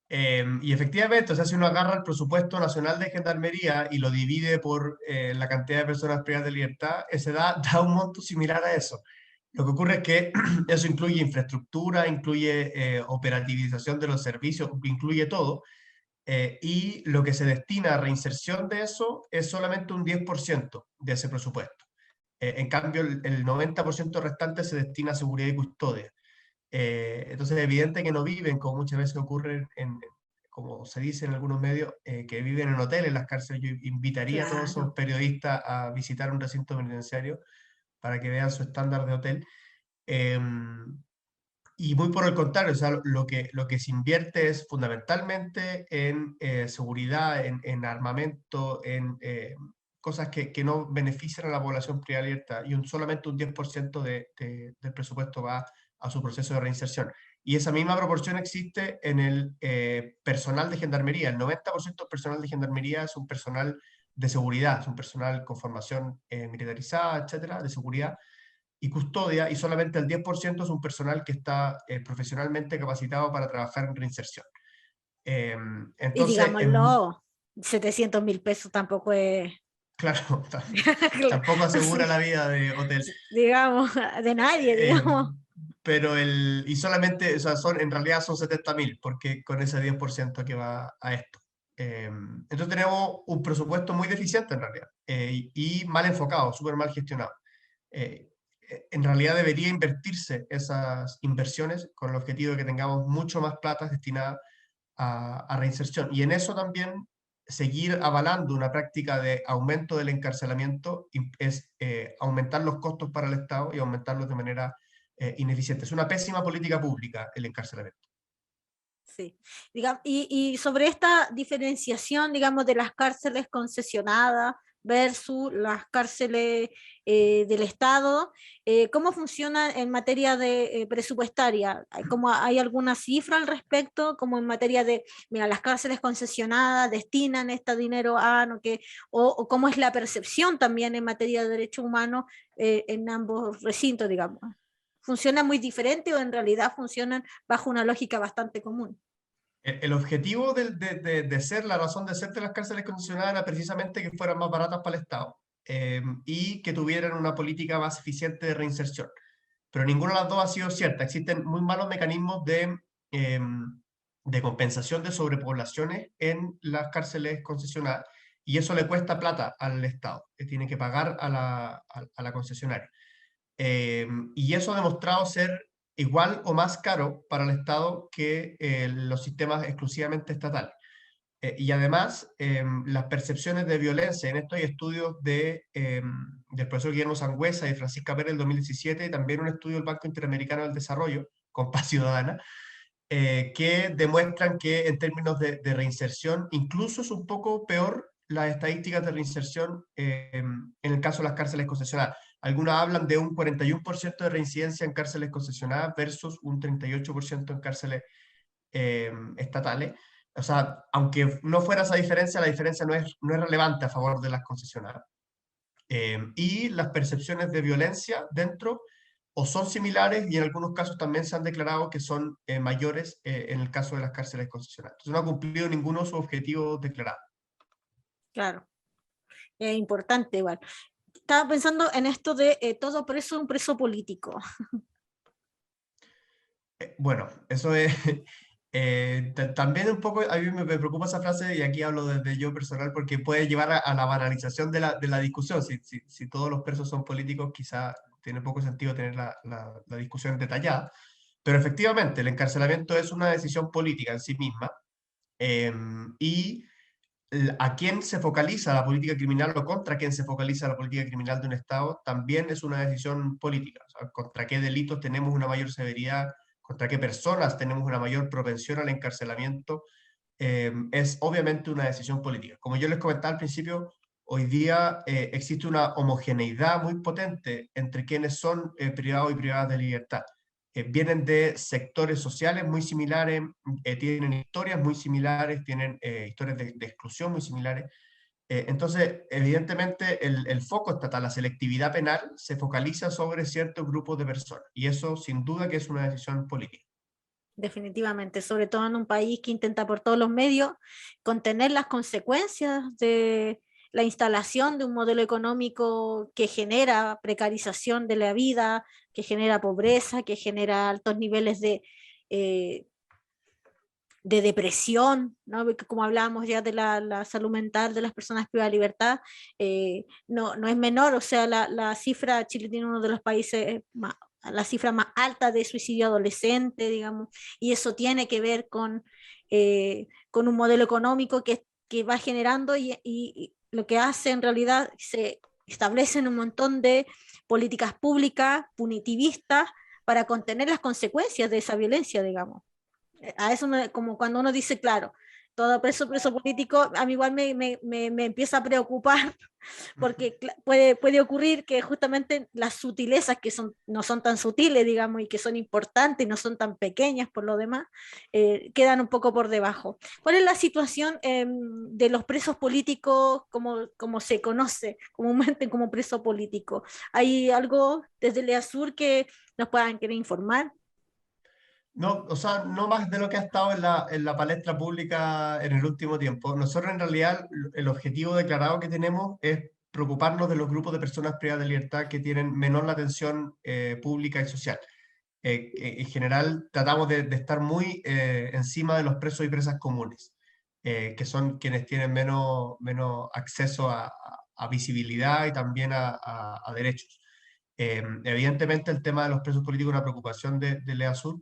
Speaker 2: Y efectivamente, o sea, si uno agarra el presupuesto nacional de Gendarmería y lo divide por la cantidad de personas privadas de libertad, ese da un monto similar a eso. Lo que ocurre es que eso incluye infraestructura, incluye operativización de los servicios, incluye todo, y lo que se destina a reinserción de eso es solamente un 10% de ese presupuesto. En cambio, el 90% restante se destina a seguridad y custodia. Entonces es evidente que no viven, como muchas veces ocurre, como se dice en algunos medios, que viven en hoteles en las cárceles. Yo invitaría a todos esos
Speaker 1: Claro.
Speaker 2: periodistas a visitar un recinto penitenciario para que vean su estándar de hotel. Eh, y muy por el contrario, o sea, lo que se invierte es fundamentalmente en seguridad, en armamento, en cosas que no benefician a la población privada y libertad, y solamente un 10% del presupuesto va a su proceso de reinserción. Y esa misma proporción existe en el personal de gendarmería. El 90% del personal de gendarmería es un personal de seguridad, es un personal con formación militarizada, etcétera, de seguridad y custodia, y solamente el 10% es un personal que está profesionalmente capacitado para trabajar en reinserción.
Speaker 1: Y
Speaker 2: Entonces,
Speaker 1: digámoslo, 700.000 pesos tampoco es,
Speaker 2: claro, tampoco asegura la vida de hotel.
Speaker 1: digamos, de nadie,
Speaker 2: Eh,
Speaker 1: digamos.
Speaker 2: pero y solamente, o sea, en realidad son 70.000, porque con ese 10% que va a esto. Entonces tenemos un presupuesto muy deficiente en realidad, y mal enfocado, súper mal gestionado. Eh, en realidad debería invertirse esas inversiones con el objetivo de que tengamos mucho más plata destinada a reinserción. Y en eso también seguir avalando una práctica de aumento del encarcelamiento es aumentar los costos para el Estado y aumentarlos de manera ineficiente. Es una pésima política pública el encarcelamiento.
Speaker 1: Sí. Y sobre esta diferenciación, digamos, de las cárceles concesionadas versus las cárceles del Estado, ¿cómo funciona en materia de presupuestaria? ¿Hay alguna cifra al respecto? Como en materia de, mira, las cárceles concesionadas destinan este dinero a, no que, o cómo es la percepción también en materia de derechos humanos en ambos recintos, digamos. ¿Funciona muy diferente o en realidad funcionan bajo una lógica bastante común?
Speaker 2: El objetivo de ser, la razón de ser de las cárceles condicionadas era precisamente que fueran más baratas para el Estado, y que tuvieran una política más eficiente de reinserción. Pero ninguna de las dos ha sido cierta. Existen muy malos mecanismos de compensación de sobrepoblaciones en las cárceles concesionadas, y eso le cuesta plata al Estado, que tiene que pagar a la concesionaria. Y eso ha demostrado ser igual o más caro para el Estado que los sistemas exclusivamente estatales. Y además, las percepciones de violencia, en esto hay estudios del profesor Guillermo Sangüesa y Francisca Pérez del 2017, y también un estudio del Banco Interamericano del Desarrollo, con Paz Ciudadana, que demuestran que en términos de reinserción, incluso es un poco peor las estadísticas de reinserción en el caso de las cárceles concesionadas. Algunas hablan de un 41% de reincidencia en cárceles concesionadas versus un 38% en cárceles estatales. O sea, aunque no fuera esa diferencia, la diferencia no es relevante a favor de las concesionadas. Y las percepciones de violencia dentro o son similares, y en algunos casos también se han declarado que son mayores en el caso de las cárceles concesionadas. Entonces no ha cumplido ninguno de sus objetivos declarados.
Speaker 1: Claro, es importante igual. Estaba pensando en esto de todo preso es un preso político.
Speaker 2: Bueno, eso es también un poco, a mí me preocupa esa frase, y aquí hablo desde yo personal, porque puede llevar a la banalización de la discusión. Si todos los presos son políticos, quizá tiene poco sentido tener la discusión detallada, pero efectivamente el encarcelamiento es una decisión política en sí misma, y a quién se focaliza la política criminal o contra quién se focaliza la política criminal de un Estado también es una decisión política. O sea, contra qué delitos tenemos una mayor severidad, contra qué personas tenemos una mayor propensión al encarcelamiento, es obviamente una decisión política. Como yo les comentaba al principio, hoy día existe una homogeneidad muy potente entre quienes son privados y privadas de libertad. Vienen de sectores sociales muy similares, tienen historias muy similares, tienen historias de exclusión muy similares. Entonces, evidentemente, el foco estatal, la selectividad penal, se focaliza sobre ciertos grupos de personas, y eso sin duda que es una decisión política.
Speaker 1: Definitivamente, sobre todo en un país que intenta por todos los medios contener las consecuencias de la instalación de un modelo económico que genera precarización de la vida, que genera pobreza, que genera altos niveles eh, de depresión, ¿no? Porque como hablábamos ya de la salud mental de las personas privadas de libertad, no es menor, o sea, la cifra, Chile tiene uno de los países más, la cifra más alta de suicidio adolescente, digamos, y eso tiene que ver con un modelo económico que va generando y lo que hace en realidad se establecen un montón de políticas públicas punitivistas para contener las consecuencias de esa violencia, digamos. A eso como cuando uno dice, claro, todo preso político, a mí igual me empieza a preocupar, porque puede ocurrir que justamente las sutilezas que no son tan sutiles, digamos, y que son importantes, no son tan pequeñas por lo demás, quedan un poco por debajo. ¿Cuál es la situación de los presos políticos como se conoce comúnmente como preso político? ¿Hay algo desde el EASUR que nos puedan querer informar?
Speaker 2: No, o sea, no más de lo que ha estado en la palestra pública en el último tiempo. Nosotros en realidad el objetivo declarado que tenemos es preocuparnos de los grupos de personas privadas de libertad que tienen menor la atención pública y social. En general tratamos de estar muy encima de los presos y presas comunes, que son quienes tienen menos acceso a visibilidad y también a derechos. Evidentemente el tema de los presos políticos es una preocupación de EASUR,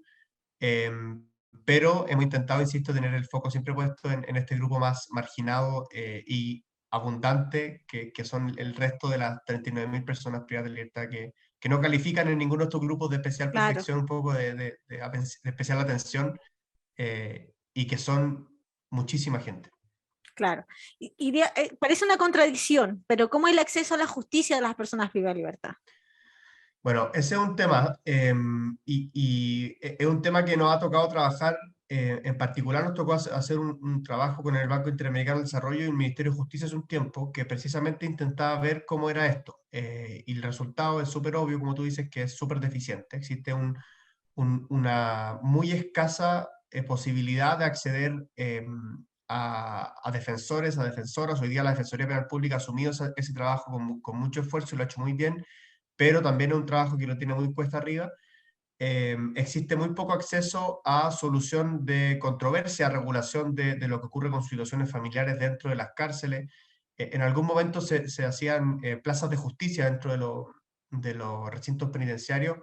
Speaker 2: pero hemos intentado, insisto, tener el foco siempre puesto en este grupo más marginado y abundante, que son el resto de las 39.000 personas privadas de libertad que no califican en ninguno de estos grupos de especial
Speaker 1: Claro,
Speaker 2: protección, un poco de especial atención, y que son muchísima gente.
Speaker 1: claro. Parece una contradicción, pero ¿cómo es el acceso a la justicia de las personas privadas de libertad?
Speaker 2: Bueno, ese es un tema, es un tema que nos ha tocado trabajar. En particular, nos tocó hacer un trabajo con el Banco Interamericano del Desarrollo y el Ministerio de Justicia hace un tiempo, que precisamente intentaba ver cómo era esto. Y el resultado es súper obvio, como tú dices, que es súper deficiente. Existe una muy escasa posibilidad de acceder a defensores, a defensoras. Hoy día la Defensoría Penal Pública ha asumido ese trabajo con mucho esfuerzo y lo ha hecho muy bien, pero también es un trabajo que lo tiene muy cuesta arriba. Existe muy poco acceso a solución de controversia, a regulación de lo que ocurre con situaciones familiares dentro de las cárceles. En algún momento se hacían plazas de justicia dentro de los recintos penitenciarios,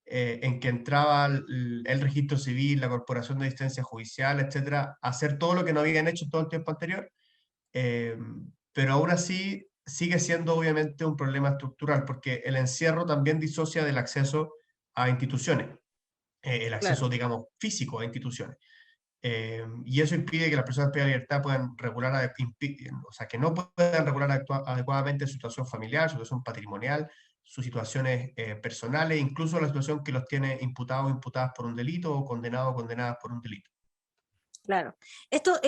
Speaker 2: en que entraba el registro civil, la corporación de asistencia judicial, etcétera, a hacer todo lo que no habían hecho todo el tiempo anterior. eh, pero aún así sigue siendo obviamente un problema estructural, porque el encierro también disocia del acceso a instituciones, el
Speaker 1: Claro,
Speaker 2: acceso, digamos, físico a instituciones. Y eso impide que las personas privadas de libertad puedan regular, o sea, que no puedan regular adecuadamente su situación familiar, su situación patrimonial, sus situaciones personales, incluso la situación que los tiene imputados o imputadas por un delito o condenados o condenadas por un delito.
Speaker 1: claro. Esto,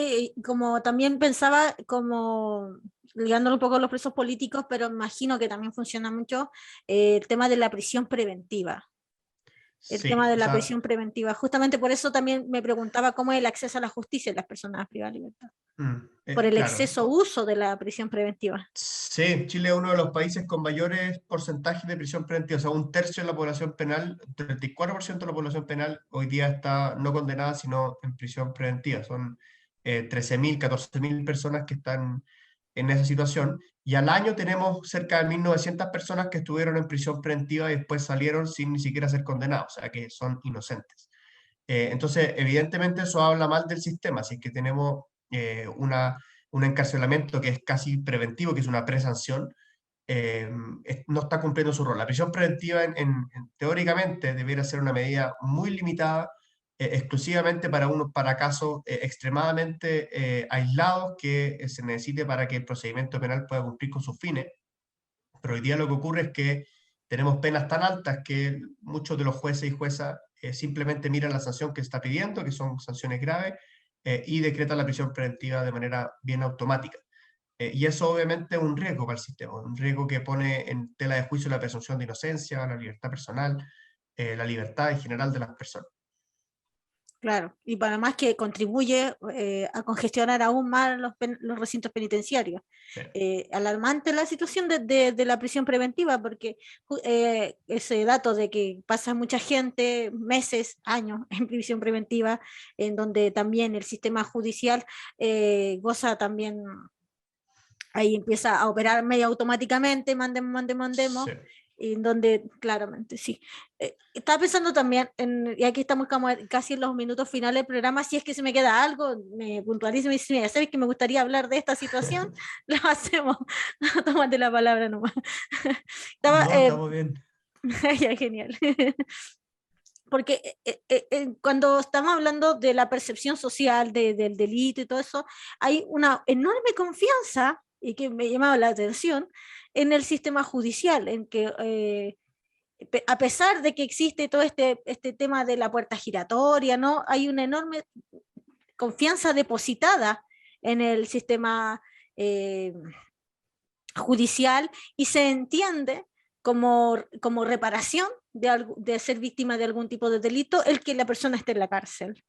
Speaker 1: como también pensaba, como ligándolo un poco a los presos políticos, pero imagino que también funciona mucho el tema de la prisión preventiva. El tema
Speaker 2: Sí,
Speaker 1: de
Speaker 2: o
Speaker 1: la
Speaker 2: sea,
Speaker 1: prisión preventiva. Justamente por eso también me preguntaba cómo es el acceso a la justicia de las personas privadas de libertad. Por el
Speaker 2: claro.
Speaker 1: exceso uso de la prisión preventiva.
Speaker 2: Sí, Chile es uno de los países con mayores porcentajes de prisión preventiva. O sea, un tercio de la población penal, 34% de la población penal hoy día está no condenada, sino en prisión preventiva. Son 13.000, 14.000 personas que están en esa situación. Y al año tenemos cerca de 1.900 personas que estuvieron en prisión preventiva y después salieron sin ni siquiera ser condenados, o sea, que son inocentes. Entonces, evidentemente eso habla mal del sistema, así que tenemos un encarcelamiento que es casi preventivo, que es una presanción, eh, no está cumpliendo su rol. La prisión preventiva, teóricamente, debería ser una medida muy limitada, exclusivamente para casos extremadamente aislados que se necesite para que el procedimiento penal pueda cumplir con sus fines. Pero hoy día lo que ocurre es que tenemos penas tan altas que muchos de los jueces y juezas simplemente miran la sanción que está pidiendo, que son sanciones graves, y decretan la prisión preventiva de manera bien automática. Y eso obviamente es un riesgo para el sistema, un riesgo que pone en tela de juicio la presunción de inocencia, la libertad personal, la libertad en general de las personas.
Speaker 1: Claro, y para más que contribuye a congestionar aún más los recintos penitenciarios.
Speaker 2: Sí.
Speaker 1: Alarmante la situación de la prisión preventiva, porque ese dato de que pasa mucha gente, meses, años en prisión preventiva, en donde también el sistema judicial goza también, ahí empieza a operar medio automáticamente, mandemos,
Speaker 2: Sí.
Speaker 1: en donde claramente sí. Estaba pensando también, y aquí estamos como casi en los minutos finales del programa, si es que se me queda algo, me puntualiza y me dice, mira, ¿sabes que me gustaría hablar de esta situación? Lo hacemos, tómate la palabra nomás. Estaba,
Speaker 2: No, estamos bien.
Speaker 1: ya, genial. porque cuando estamos hablando de la percepción social del delito y todo eso, hay una enorme confianza, y que me llamaba la atención, en el sistema judicial, en que a pesar de que existe todo este tema de la puerta giratoria, ¿no? Hay una enorme confianza depositada en el sistema eh, judicial y se entiende como reparación de ser víctima de algún tipo de delito el que la persona esté en la cárcel.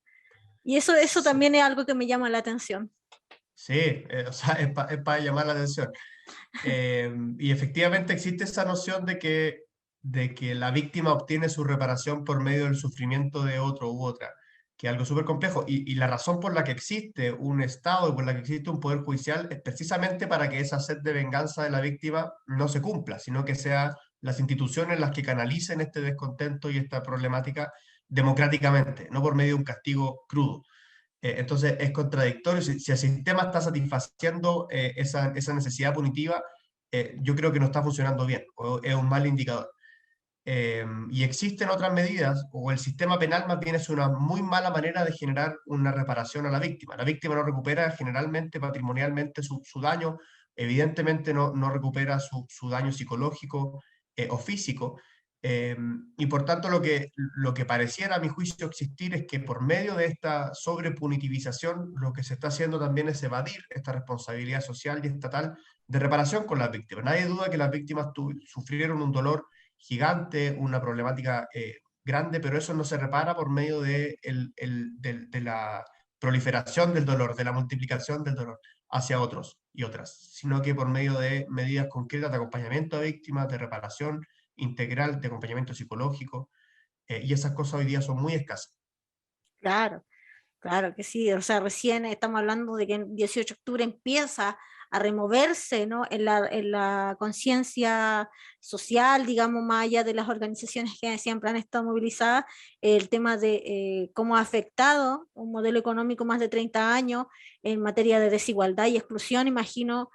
Speaker 1: Y eso
Speaker 2: Sí,
Speaker 1: también es algo que me llama la atención.
Speaker 2: sí, o sea, es para llamar la atención. Y efectivamente existe esa noción de que la víctima obtiene su reparación por medio del sufrimiento de otro u otra, que es algo súper complejo. Y la razón por la que existe un Estado y por la que existe un Poder Judicial es precisamente para que esa sed de venganza de la víctima no se cumpla, sino que sean las instituciones las que canalicen este descontento y esta problemática democráticamente, no por medio de un castigo crudo. Entonces es contradictorio. Si el sistema está satisfaciendo esa necesidad punitiva, yo creo que no está funcionando bien, o es un mal indicador. Y existen otras medidas, o el sistema penal más bien es una muy mala manera de generar una reparación a la víctima. La víctima no recupera generalmente patrimonialmente su daño, evidentemente no recupera su daño psicológico o físico. Y por tanto lo que pareciera a mi juicio existir es que por medio de esta sobrepunitivización lo que se está haciendo también es evadir esta responsabilidad social y estatal de reparación con las víctimas. Nadie duda que las víctimas sufrieron un dolor gigante, una problemática grande, pero eso no se repara por medio de la proliferación del dolor, de la multiplicación del dolor hacia otros y otras, sino que por medio de medidas concretas de acompañamiento a víctimas, de reparación integral, de acompañamiento psicológico, y esas cosas hoy día son muy escasas.
Speaker 1: Claro. Claro que sí, o sea, recién estamos hablando de que el 18 de octubre empieza a removerse, ¿no? En la conciencia social, digamos, más allá de las organizaciones que siempre han estado movilizadas, el tema de cómo ha afectado un modelo económico más de 30 años en materia de desigualdad y exclusión. Imagino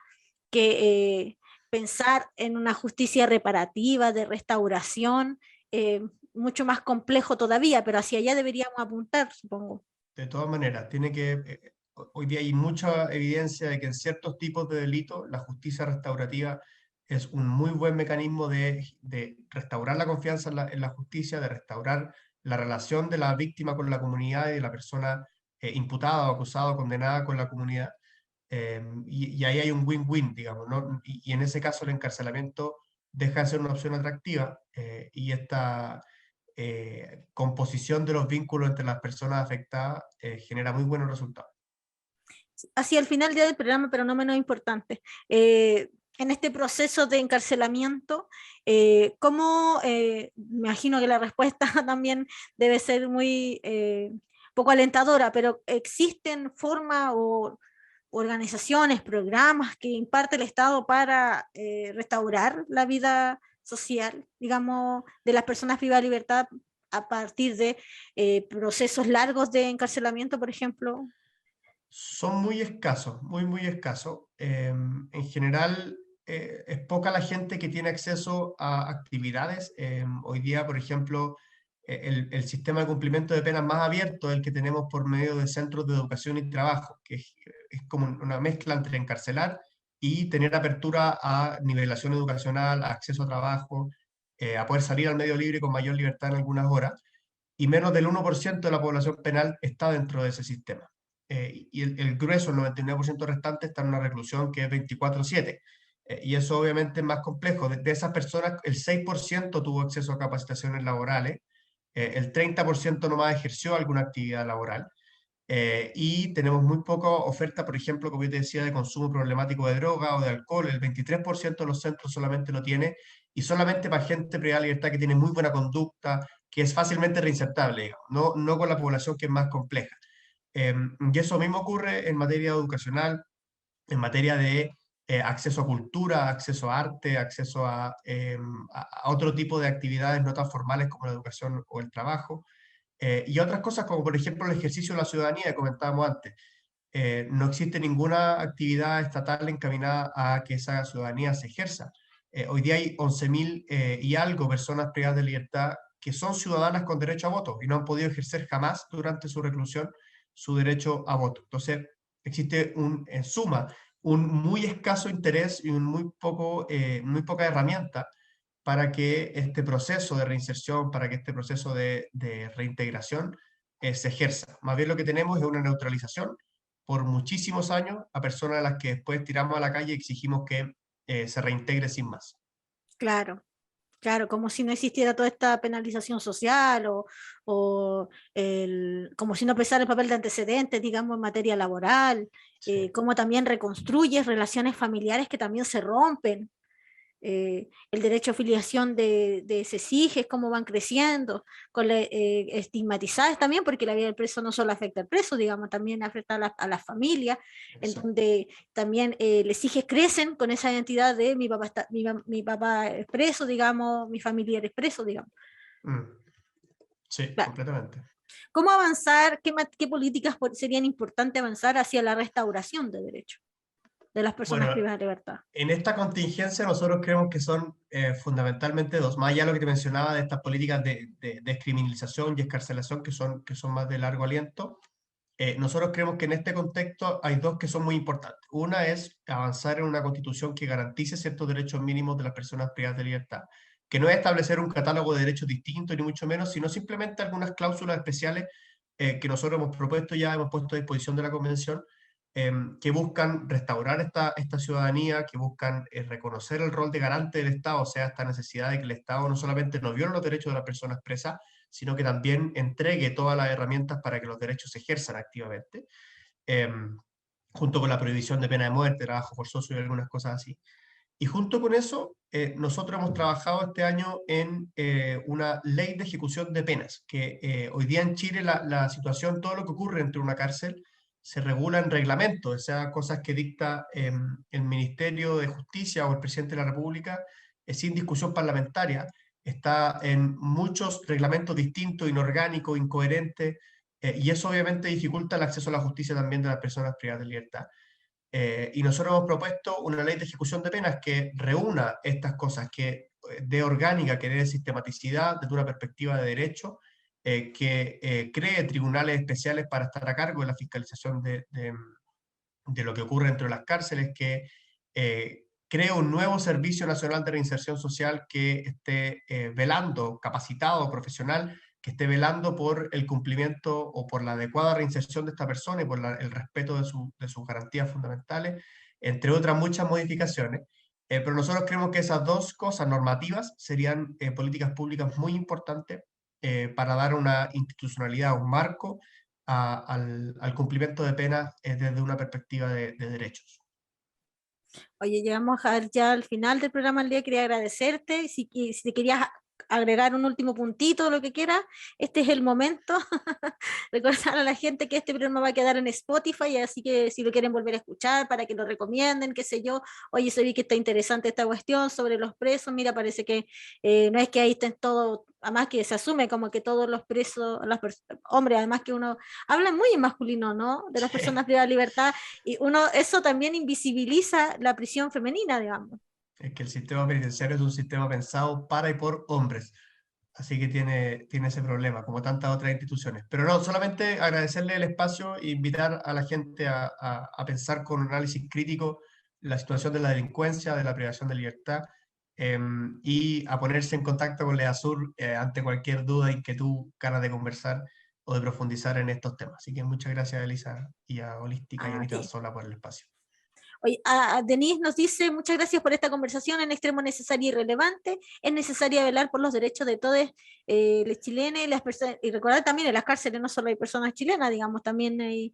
Speaker 1: que pensar en una justicia reparativa, de restauración, mucho más complejo todavía, pero hacia allá deberíamos apuntar, supongo.
Speaker 2: De todas maneras, hoy día hay mucha evidencia de que en ciertos tipos de delitos la justicia restaurativa es un muy buen mecanismo de restaurar la confianza en la justicia, de restaurar la relación de la víctima con la comunidad y de la persona imputada o acusada o condenada con la comunidad. Y ahí hay un win-win, digamos, ¿no? Y en ese caso el encarcelamiento deja de ser una opción atractiva y esta composición de los vínculos entre las personas afectadas genera muy buenos resultados.
Speaker 1: Hacia el final del programa, pero no menos importante. En este proceso de encarcelamiento, ¿cómo, me imagino que la respuesta también debe ser muy poco alentadora, pero existen formas o organizaciones, programas que imparte el Estado para restaurar la vida social, digamos, de las personas privadas de libertad a partir de procesos largos de encarcelamiento, por ejemplo?
Speaker 2: Son muy escasos, muy escasos. En general, es poca la gente que tiene acceso a actividades. Hoy día, por ejemplo, el sistema de cumplimiento de penas más abierto es el que tenemos por medio de centros de educación y trabajo, que es como una mezcla entre encarcelar y tener apertura a nivelación educacional, a acceso a trabajo, a poder salir al medio libre con mayor libertad en algunas horas. Y menos del 1% de la población penal está dentro de ese sistema. Y el grueso, el 99% restante, está en una reclusión que es 24/7. Y eso obviamente es más complejo. De esas personas, el 6% tuvo acceso a capacitaciones laborales, el 30% nomás ejerció alguna actividad laboral, y tenemos muy poca oferta, por ejemplo, como yo te decía, de consumo problemático de droga o de alcohol. El 23% de los centros solamente lo tiene, y solamente para gente privada de libertad que tiene muy buena conducta, que es fácilmente reinsertable, digamos, no con la población que es más compleja. Y eso mismo ocurre en materia educacional, en materia de acceso a cultura, acceso a arte, acceso a otro tipo de actividades no tan formales como la educación o el trabajo, y otras cosas como por ejemplo el ejercicio de la ciudadanía que comentábamos antes. No existe ninguna actividad estatal encaminada a que esa ciudadanía se ejerza. Hoy día hay 11.000 y algo personas privadas de libertad que son ciudadanas con derecho a voto y no han podido ejercer jamás durante su reclusión su derecho a voto. Entonces, existe en suma, un muy escaso interés y un muy poca herramienta para que este proceso de reinserción, para que este proceso de reintegración se ejerza. Más bien lo que tenemos es una neutralización por muchísimos años a personas a las que después tiramos a la calle y exigimos que se reintegre sin más.
Speaker 1: Claro. Claro, como si no existiera toda esta penalización social como si no pesara el papel de antecedentes, digamos, en materia laboral,
Speaker 2: Sí.
Speaker 1: cómo también reconstruyes relaciones familiares que también se rompen, el derecho a filiación de esos hijos, cómo van creciendo, estigmatizadas también, porque la vida del preso no solo afecta al preso, digamos, también afecta a la familia, en donde también los hijos crecen con esa identidad de mi papá es preso, digamos, mi familiar es preso, digamos.
Speaker 2: Sí,
Speaker 1: Claro.
Speaker 2: completamente.
Speaker 1: ¿Cómo avanzar? ¿Qué políticas serían importantes avanzar hacia la restauración de derechos de las personas privadas de libertad?
Speaker 2: En esta contingencia nosotros creemos que son fundamentalmente dos, más allá de lo que te mencionaba de estas políticas de descriminalización y escarcelación que son más de largo aliento. Nosotros creemos que en este contexto hay dos que son muy importantes. Una es avanzar en una constitución que garantice ciertos derechos mínimos de las personas privadas de libertad, que no es establecer un catálogo de derechos distintos, ni mucho menos, sino simplemente algunas cláusulas especiales que nosotros hemos propuesto ya, hemos puesto a disposición de la Convención, que buscan restaurar esta ciudadanía, que buscan reconocer el rol de garante del Estado, o sea, esta necesidad de que el Estado no solamente no viole los derechos de las personas presas, sino que también entregue todas las herramientas para que los derechos se ejerzan activamente, junto con la prohibición de pena de muerte, trabajo forzoso y algunas cosas así. Y junto con eso, nosotros hemos trabajado este año en una ley de ejecución de penas, que hoy día en Chile la situación, todo lo que ocurre dentro de una cárcel, se regula en reglamento, o sea, cosas que dicta el Ministerio de Justicia o el Presidente de la República, sin discusión parlamentaria, está en muchos reglamentos distintos, inorgánicos, incoherentes, y eso obviamente dificulta el acceso a la justicia también de las personas privadas de libertad. Y nosotros hemos propuesto una ley de ejecución de penas que reúna estas cosas, que dé orgánica, que dé sistematicidad desde una perspectiva de derecho, que cree tribunales especiales para estar a cargo de la fiscalización de lo que ocurre dentro de las cárceles, que cree un nuevo Servicio Nacional de Reinserción Social que esté velando, capacitado, profesional, que esté velando por el cumplimiento o por la adecuada reinserción de esta persona y por el respeto de sus garantías fundamentales, entre otras muchas modificaciones. Pero nosotros creemos que esas dos cosas normativas serían políticas públicas muy importantes para dar una institucionalidad, un marco al cumplimiento de penas desde una perspectiva de derechos.
Speaker 1: Oye, llegamos ya al final del programa el día, quería agradecerte, si te querías agregar un último puntito, lo que quieras, este es el momento. Recordar a la gente que este programa va a quedar en Spotify, así que si lo quieren volver a escuchar, para que lo recomienden, qué sé yo, oye, se vi que está interesante esta cuestión sobre los presos, mira, parece que no es que ahí estén todos, además que se asume como que todos los presos, hombres, además que uno habla muy en masculino, ¿no? De las personas privadas de libertad, y eso también invisibiliza la prisión femenina, digamos.
Speaker 2: Es que el sistema penitenciario es un sistema pensado para y por hombres, así que tiene ese problema, como tantas otras instituciones. Pero no, solamente agradecerle el espacio e invitar a la gente a pensar con un análisis crítico la situación de la delincuencia, de la privación de libertad, y a ponerse en contacto con LEASUR ante cualquier duda, inquietud, ganas de conversar o de profundizar en estos temas. Así que muchas gracias a Elisa y a Holística y a Anita Sola por el espacio.
Speaker 1: Oye, Denise nos dice, muchas gracias por esta conversación en extremo necesaria y relevante. Es necesario velar por los derechos de todos los chilenos y las personas, y recordar también en las cárceles no solo hay personas chilenas, digamos, también hay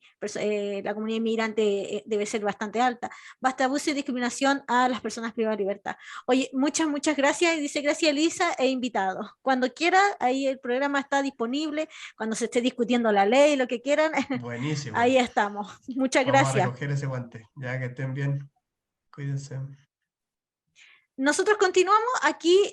Speaker 1: la comunidad inmigrante debe ser bastante alta. Basta abuso y discriminación a las personas privadas de libertad. Oye, muchas gracias, y dice gracias Elisa e invitados. Cuando quiera, ahí el programa está disponible, cuando se esté discutiendo la ley, lo que quieran.
Speaker 2: Buenísimo.
Speaker 1: Ahí estamos. Muchas
Speaker 2: Vamos
Speaker 1: gracias.
Speaker 2: a recoger ese guante, ya que estén bien. Cuídense.
Speaker 1: Nosotros continuamos aquí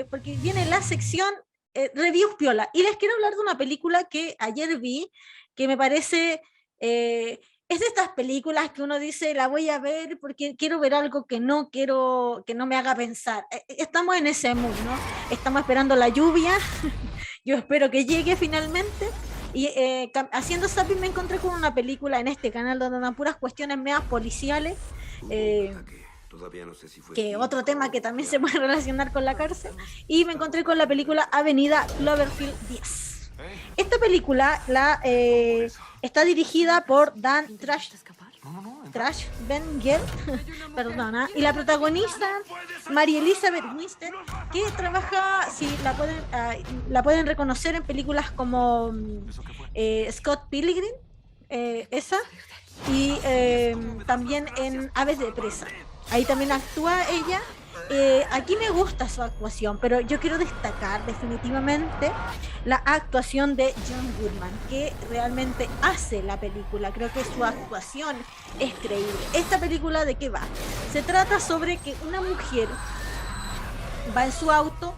Speaker 1: porque viene la sección Reviews Piola. Y les quiero hablar de una película que ayer vi, que me parece... es de estas películas que uno dice, la voy a ver porque quiero ver algo que no quiero, que no me haga pensar. Estamos en ese mood, ¿no? Estamos esperando la lluvia yo espero que llegue finalmente. Y haciendo zapping me encontré con una película en este canal donde dan puras cuestiones medias policiales, que otro tema que también se puede relacionar con la cárcel, y me encontré con la película Avenida Cloverfield 10. Esta película está dirigida por Dan Trash Benger, perdona, y la protagoniza Mary Elizabeth Winstead, que trabaja, si la pueden reconocer en películas como Scott Pilgrim, esa, y también en Aves de Presa. Ahí también actúa ella. Aquí me gusta su actuación, pero yo quiero destacar definitivamente la actuación de John Goodman, que realmente hace la película. Creo que su actuación es creíble. ¿Esta película de qué va? Se trata sobre que una mujer va en su auto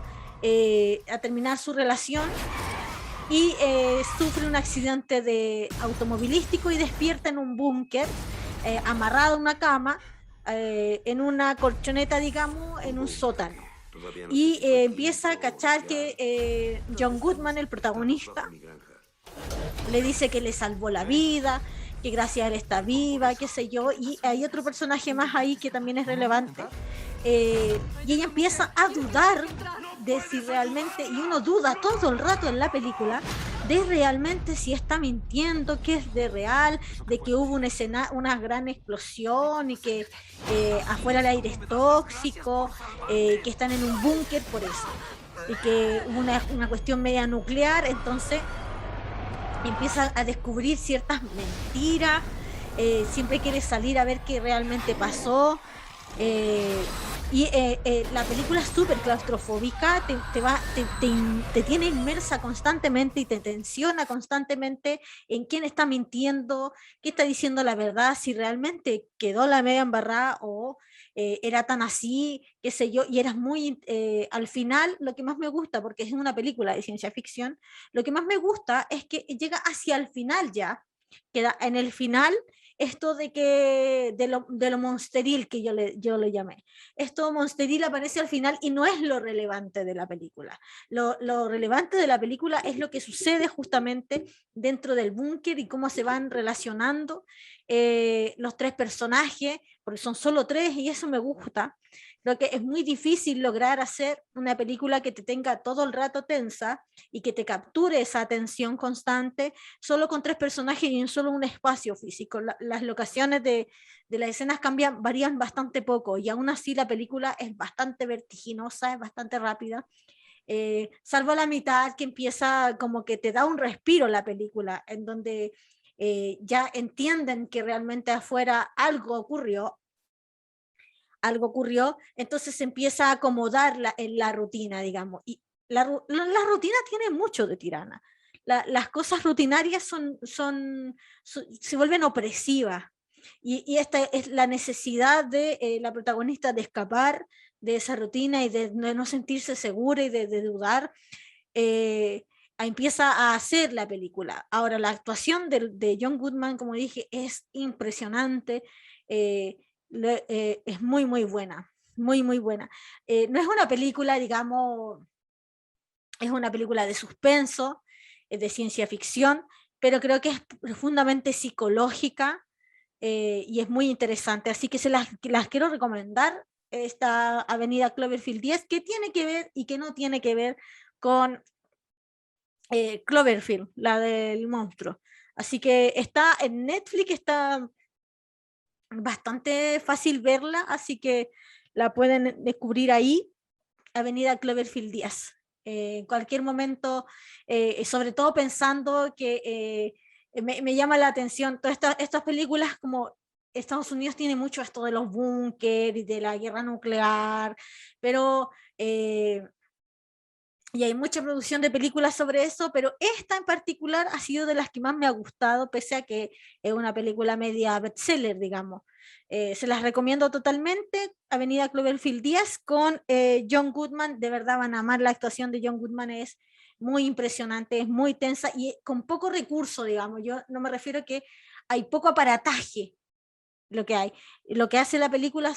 Speaker 1: a terminar su relación y sufre un accidente automovilístico y despierta en un búnker, amarrado a una cama, en una colchoneta, digamos, en un sótano. Y empieza a cachar que John Goodman, el protagonista, le dice que le salvó la vida, que gracias a él está viva, qué sé yo, y hay otro personaje más ahí que también es relevante, y ella empieza a dudar de si realmente, y uno duda todo el rato en la película, de realmente si está mintiendo, que es de real, de que hubo una gran explosión y que afuera el aire es tóxico, que están en un búnker por eso, y que hubo una cuestión media nuclear, entonces empieza a descubrir ciertas mentiras, siempre quiere salir a ver qué realmente pasó. eh, la película es súper claustrofóbica, te tiene inmersa constantemente y te tensiona constantemente en quién está mintiendo, qué está diciendo la verdad, si realmente quedó la media embarrada o era tan así, qué sé yo, y eras muy, al final, lo que más me gusta, porque es una película de ciencia ficción, lo que más me gusta es que llega hacia el final ya, queda en el final esto de lo monsteril que yo le llamé. Esto monsteril aparece al final y no es lo relevante de la película. Lo relevante de la película es lo que sucede justamente dentro del búnker y cómo se van relacionando los tres personajes, porque son solo tres y eso me gusta. Creo que es muy difícil lograr hacer una película que te tenga todo el rato tensa y que te capture esa atención constante solo con tres personajes y en solo un espacio físico. Las locaciones de las escenas varían bastante poco y aún así la película es bastante vertiginosa, es bastante rápida. Salvo la mitad que empieza como que te da un respiro la película, en donde ya entienden que realmente afuera algo ocurrió, entonces se empieza a acomodar en la rutina, digamos. Y la rutina tiene mucho de tirana. Las cosas rutinarias se vuelven opresivas. Y esta es la necesidad de la protagonista de escapar de esa rutina y de no sentirse segura y de dudar. Empieza a hacer la película. Ahora, la actuación de John Goodman, como dije, es impresionante. Eh, es muy, muy buena, muy, muy buena. No es una película, digamos, es una película de suspenso, de ciencia ficción, pero creo que es profundamente psicológica y es muy interesante. Así que las quiero recomendar, esta Avenida Cloverfield 10, que tiene que ver y que no tiene que ver con Cloverfield, la del monstruo. Así que está en Netflix, está bastante fácil verla, así que la pueden descubrir ahí, Avenida Cloverfield 10. En cualquier momento, sobre todo pensando que me llama la atención todas estas películas, como Estados Unidos tiene mucho esto de los búnkeres y de la guerra nuclear, pero y hay mucha producción de películas sobre eso, pero esta en particular ha sido de las que más me ha gustado, pese a que es una película media bestseller, digamos. Se las recomiendo totalmente, Avenida Cloverfield 10 con John Goodman, de verdad van a amar la actuación de John Goodman, es muy impresionante, es muy tensa y con poco recurso, digamos. Yo no me refiero a que hay poco aparataje lo que hay. Lo que hace la película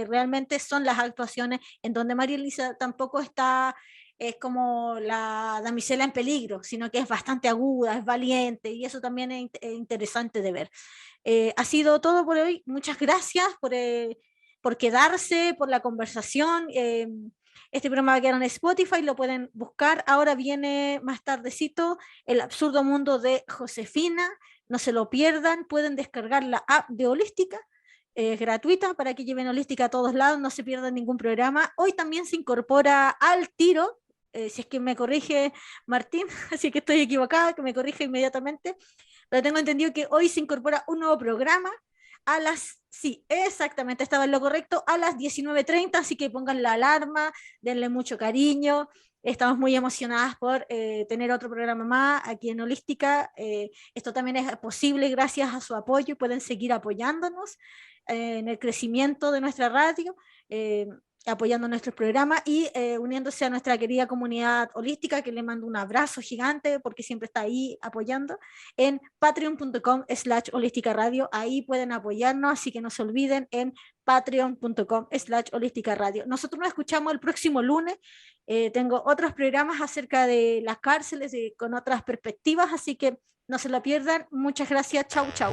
Speaker 1: realmente son las actuaciones en donde María Elisa tampoco está es como la damisela en peligro, sino que es bastante aguda, es valiente, y eso también es interesante de ver. Ha sido todo por hoy. Muchas gracias por quedarse, por la conversación. Este programa va a quedar en Spotify, lo pueden buscar. Ahora viene más tardecito El absurdo mundo de Josefina. No se lo pierdan, pueden descargar la app de Holística, gratuita, para que lleven Holística a todos lados, no se pierdan ningún programa. Hoy también se incorpora Al Tiro, si es que me corrige Martín, así que estoy equivocada, que me corrige inmediatamente, pero tengo entendido que hoy se incorpora un nuevo programa a las, sí, exactamente, estaba en lo correcto, a las 19:30, así que pongan la alarma, denle mucho cariño. Estamos muy emocionadas por tener otro programa más aquí en Holística. Esto también es posible gracias a su apoyo, pueden seguir apoyándonos en el crecimiento de nuestra radio, apoyando nuestros programas y uniéndose a nuestra querida comunidad holística, que le mando un abrazo gigante porque siempre está ahí apoyando, en patreon.com/holística radio. Ahí pueden apoyarnos, así que no se olviden, en patreon.com/holística radio. Nosotros nos escuchamos el próximo lunes. Tengo otros programas acerca de las cárceles con otras perspectivas, así que no se lo pierdan. Muchas gracias. Chau, chau.